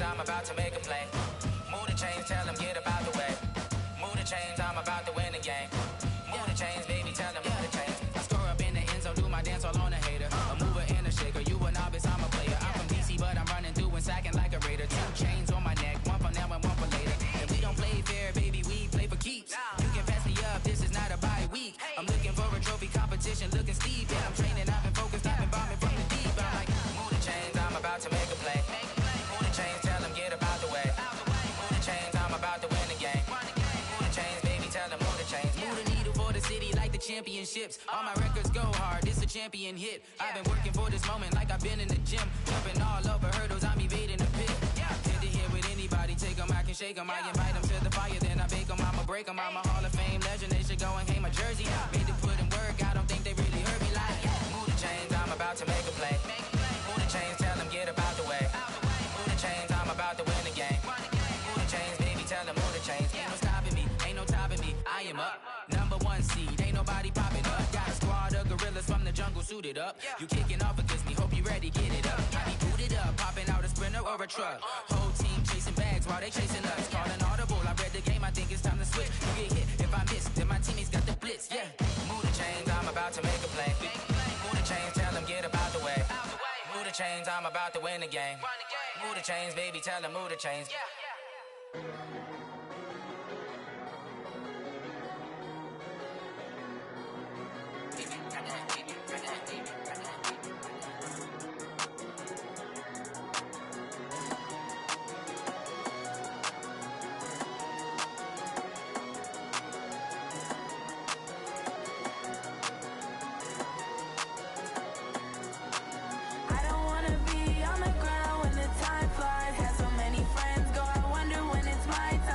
I'm about to make a play. Move the chains, tell them get about the way. Move the chains, I'm about to win the game. Move the chains, baby, tell them move the chains. I score up in the end zone, do my dance all on a hater. A mover and a shaker, you a novice, I'm a player. I'm from DC, but I'm running through and sacking like a raider. 2 chains on my neck, one for now and one for later. And we don't play fair, baby, we play for keeps. You can pass me up, this is not a bye week. I'm looking for a trophy competition, looking steep. And I'm training, I've been focused, I've been bombing from the deep. I'm like, move the chains, I'm about to make a play. Move the chains, tell them get about the way. Move the chains, I'm about to win the game. Move the chains, baby, tell them move the chains. Move the needle for the city like the championships. All my records go hard, this a champion hit. I've been working for this moment like I've been in the gym. Jumping all over hurdles, I'm evading the pit. Hit to hit with anybody, take them, I can shake them. I invite them to the fire, then I bake them, I'ma break them. I'm a Hall of Fame legend, they should go and hang my jersey. Made to put in work, I don't think they really heard me like. Move the chains, I'm about to make a play. Move the chains, tell them get about the way. Move the chains, I'm about to win the game. Move the chains, baby, tell them move the chains. Ain't no stopping me, ain't no topping me. I am up, #1 seed, ain't nobody popping up. Got a squad of gorillas from the jungle suited up. You kicking off against me, hope you ready, get it up. I be booted up, popping out a sprinter or a truck. Whole team chasing bags while they chasing us. Calling audible, I read the game, I think it's time to switch. You get hit, if I miss, then my teammates got the blitz, yeah. Move the chains, I'm about to make a play. Move the chains, tell them get about the way. Move the chains, I'm about to win the game. Move the chains, baby, tell them move the chains. I don't wanna be on the ground when the time flies. Have so many friends go, I wonder when it's my time.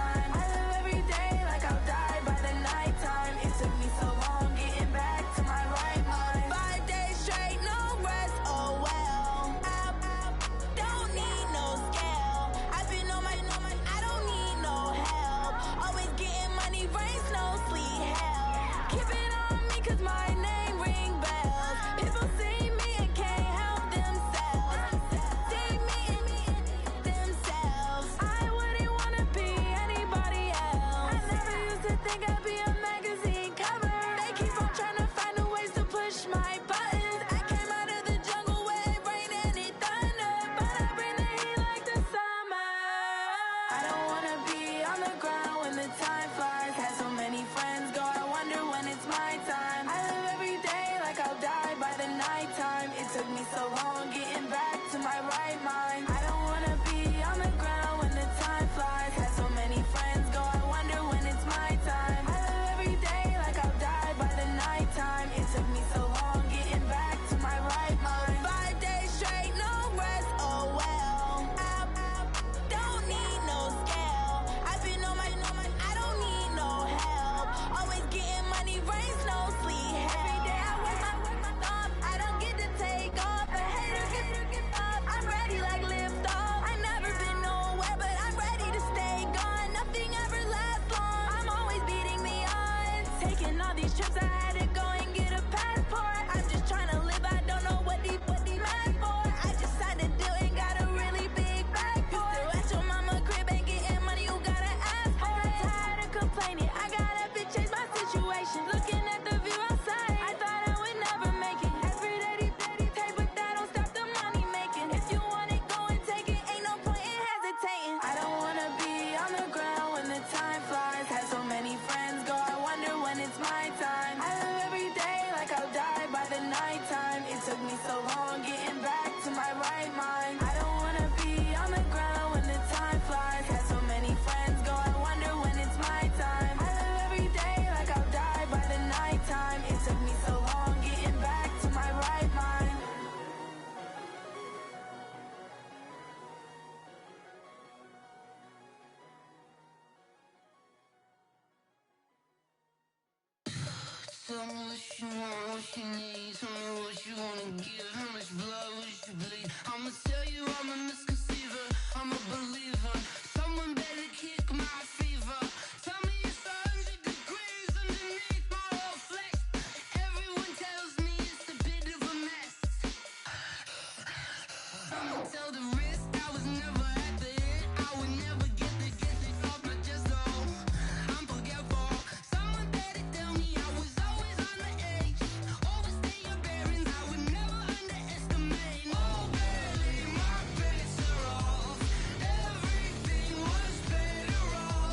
my time. I live every day like I'll die by the nighttime. It took me so long getting back to my right mind. I don't wanna be on the ground when the time flies. Had so many friends go, I wonder when it's my time. I live every day like I'll die by the nighttime. It took me so long getting back to my right mind. 5 days straight, no rest, oh well. I don't need no scale. I've been on my, I don't need no help. Always getting money, rains, no sleep. Every day I work my thumb. I don't get to take off. A hater get up. I'm ready like lift off. I never been nowhere, but I'm ready to stay gone. Nothing ever lasts long. I'm always beating the odds. Taking all these trips, I had to go and get a passport. I'm just trying to live. I don't know what the mad for. I just signed a deal and got a really big bag for it. Still at your mama crib ain't getting money, you gotta ask for it. I'm tired of complaining. I gotta change my situation. Looking at the view outside, I thought I would never make it. Every day they pay, but that don't stop the money making. If you want it, go and take it. Ain't no point in hesitating. I don't wanna be on the ground when the time flies. Had so many friends go, I wonder when it's my time. I live every day like I'll die by the nighttime. It took me so long getting back to my right mind. I don't wanna be on the ground when the time flies. Had so many friends go, I wonder when it's my time. I live every day like I'll die by the nighttime. It took me so long getting back to my right mind. Tell me what you want, what you need. Tell me what you wanna give. How much blood would you bleed? I'ma tell you I'm a misconceiver. I'm a believer. Someone better kick my fever. Tell me it's 100 degrees underneath my whole flesh. Everyone tells me it's a bit of a mess. I'ma tell the risk I was never at the end. I would never get it off my chest though. I'm forgetful. Someone better tell me I was always on the edge. Overstay your bearings, I would never underestimate. Oh baby, my bets are off. Everything was better off.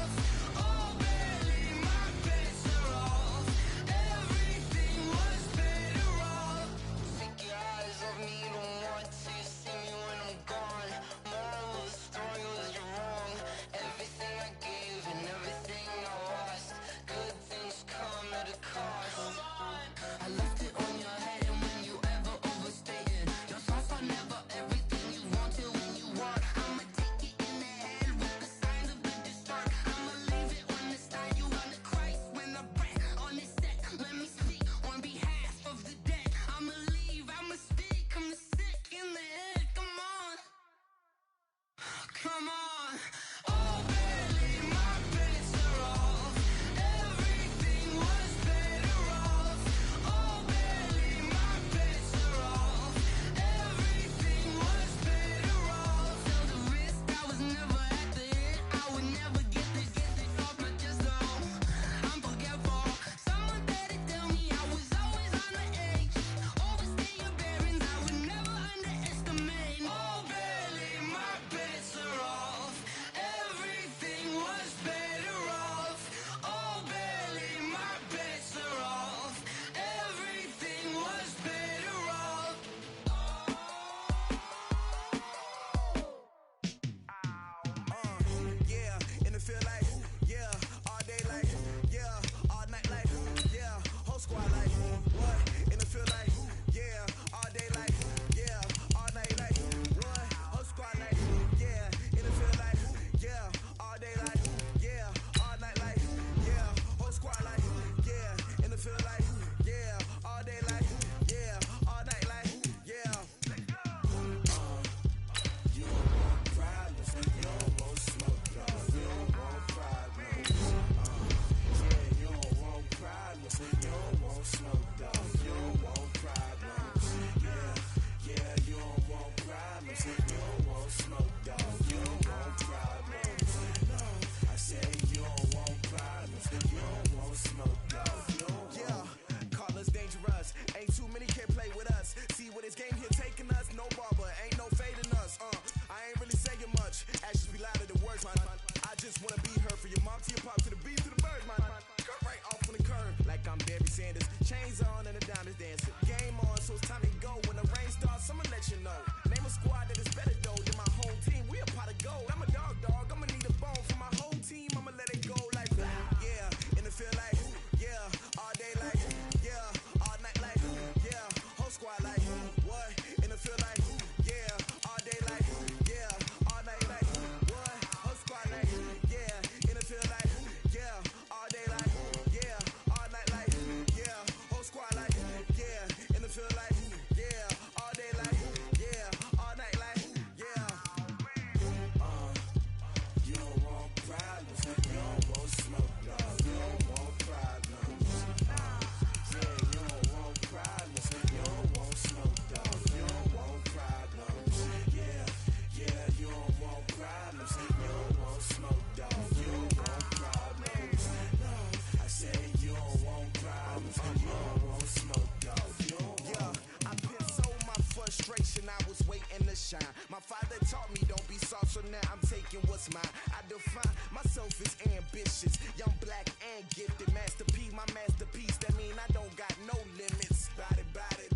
shine. My father taught me don't be soft, so now I'm taking what's mine. I define myself as ambitious, young, black, and gifted. Master P, my masterpiece. That mean I don't got no limits. Bout it,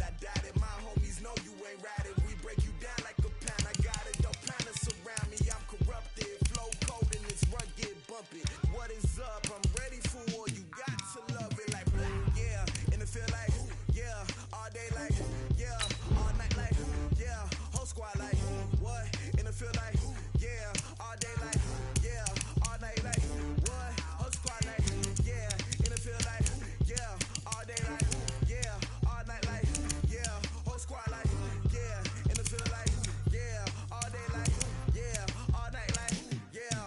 I doubt it. My homies know you ain't ratted. We break you down like a pound. I got it. Don't plan to surround me. I'm corrupted. Flow cold and this run get bumpy. What is up? I'm ready for war. You got to love it like yeah. And it feel like yeah. All day like yeah. All night like yeah. Whole squad like what? And it feel like yeah. All day like yeah. All night like what? Whole squad like yeah. And it feel like yeah. All day like yeah. All night like yeah. Whole squad like yeah. And it feel like yeah. All day like yeah. All night like yeah.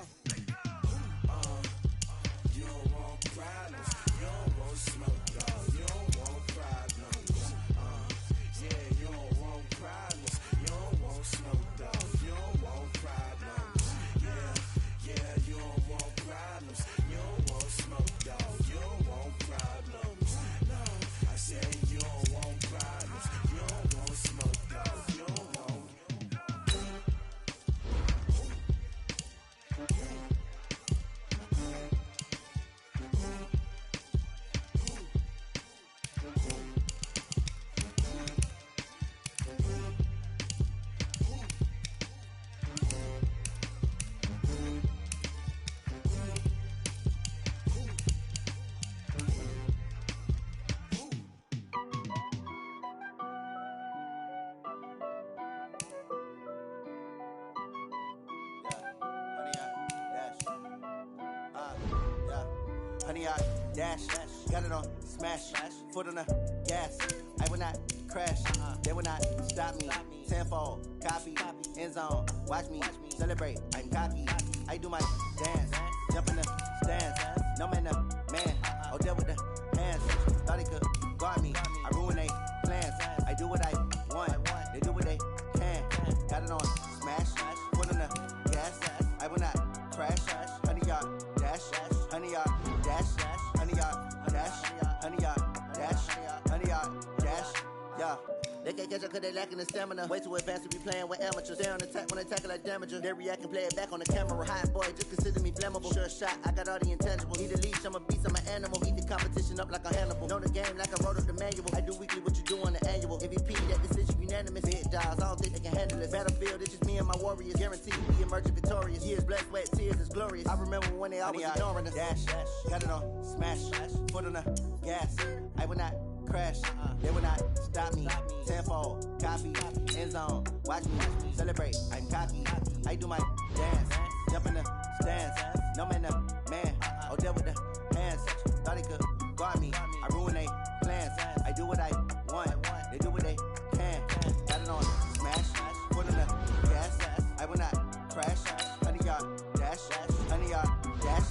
You don't want problems. You don't want smoke, dog. You don't want problems. Yeah, you don't want problems. You don't want smoke, dog. You don't want problems. Yeah, you don't want problems. You don't want smoke, dog. You don't want problems. No, I said you don't want problems. You don't want smoke, dog. You don't want. Honey, I dash, got it on smash, foot on the gas. I will not crash, they will not stop me. Tenfold, copy, end zone, watch me celebrate. I'm cocky, I do my dance, jump in the stands. No man, the man, oh, deal with the hands. Thought he could guard me, I ruin they plans. I do what I want, they do what they can. Got it on smash, foot on the gas. I will not crash, honey, y'all dash, honey, y'all dash, honey, y'all dash, honey, y'all dash, honey, y'all dash, yeah. They can't catch up cause they lacking the stamina. Way too advanced to be playing with amateurs. They on attack when they tackle like damager. They react and play it back on the camera. Hot boy, just consider me flammable. Sure shot, I got all the intangibles. Need a leash, I'm a beast, I'm an animal. Eat the competition up like a Hannibal. Know the game like I wrote up the manual. I do weekly what you do on the annual. MVP, that decision unanimous. Big dogs, I don't think they can handle it. Battlefield, it's just me and my warriors. Guaranteed we emerging victorious. Years, blood, sweat, tears is glorious. I remember when they always ignoring us. Dash, got it on smash, foot on the gas. I will not crash, they will not stop me. Tenfold, copy, end zone, watch me celebrate. I'm cocky, I do my dance, jump in the stands. No man, the man, oh, deal with the hands. Thought he could guard me, I ruin they plans. I do what I want, they do what they can. Got it on smash, foot on the gas. I will not crash, honey, y'all dash, honey, y'all dash,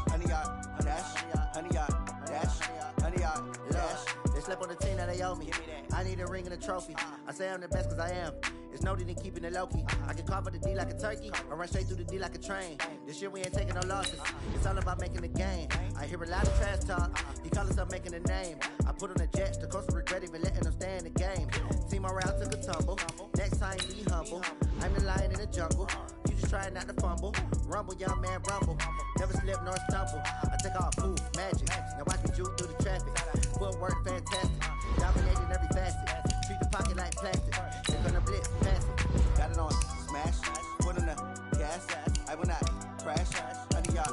honey, y'all dash, honey, y'all dash, honey, y'all dash. They slept on the team that they owe me. I need a ring and a trophy. I say I'm the best cause I am. It's no need in keeping it low-key. I can carve the D like a turkey or run straight through the D like a train. This year we ain't taking no losses. It's all about making the game. I hear a lot of trash talk. He call himself making a name. I put on the jets. The coach will regret even letting them stay in the game. Team morale took a tumble. Next time be humble. I'm the lion in the jungle. You just try not to fumble. Rumble, young man, rumble. Never slip nor stumble. I take all food, magic. Now watch me juke through the traffic. Footwork fantastic. Dominating every facet. Treat the pocket like plastic. They're gonna blitz, pass it. Got it on smash. Foot on the gas. I will not crash. Honey, y'all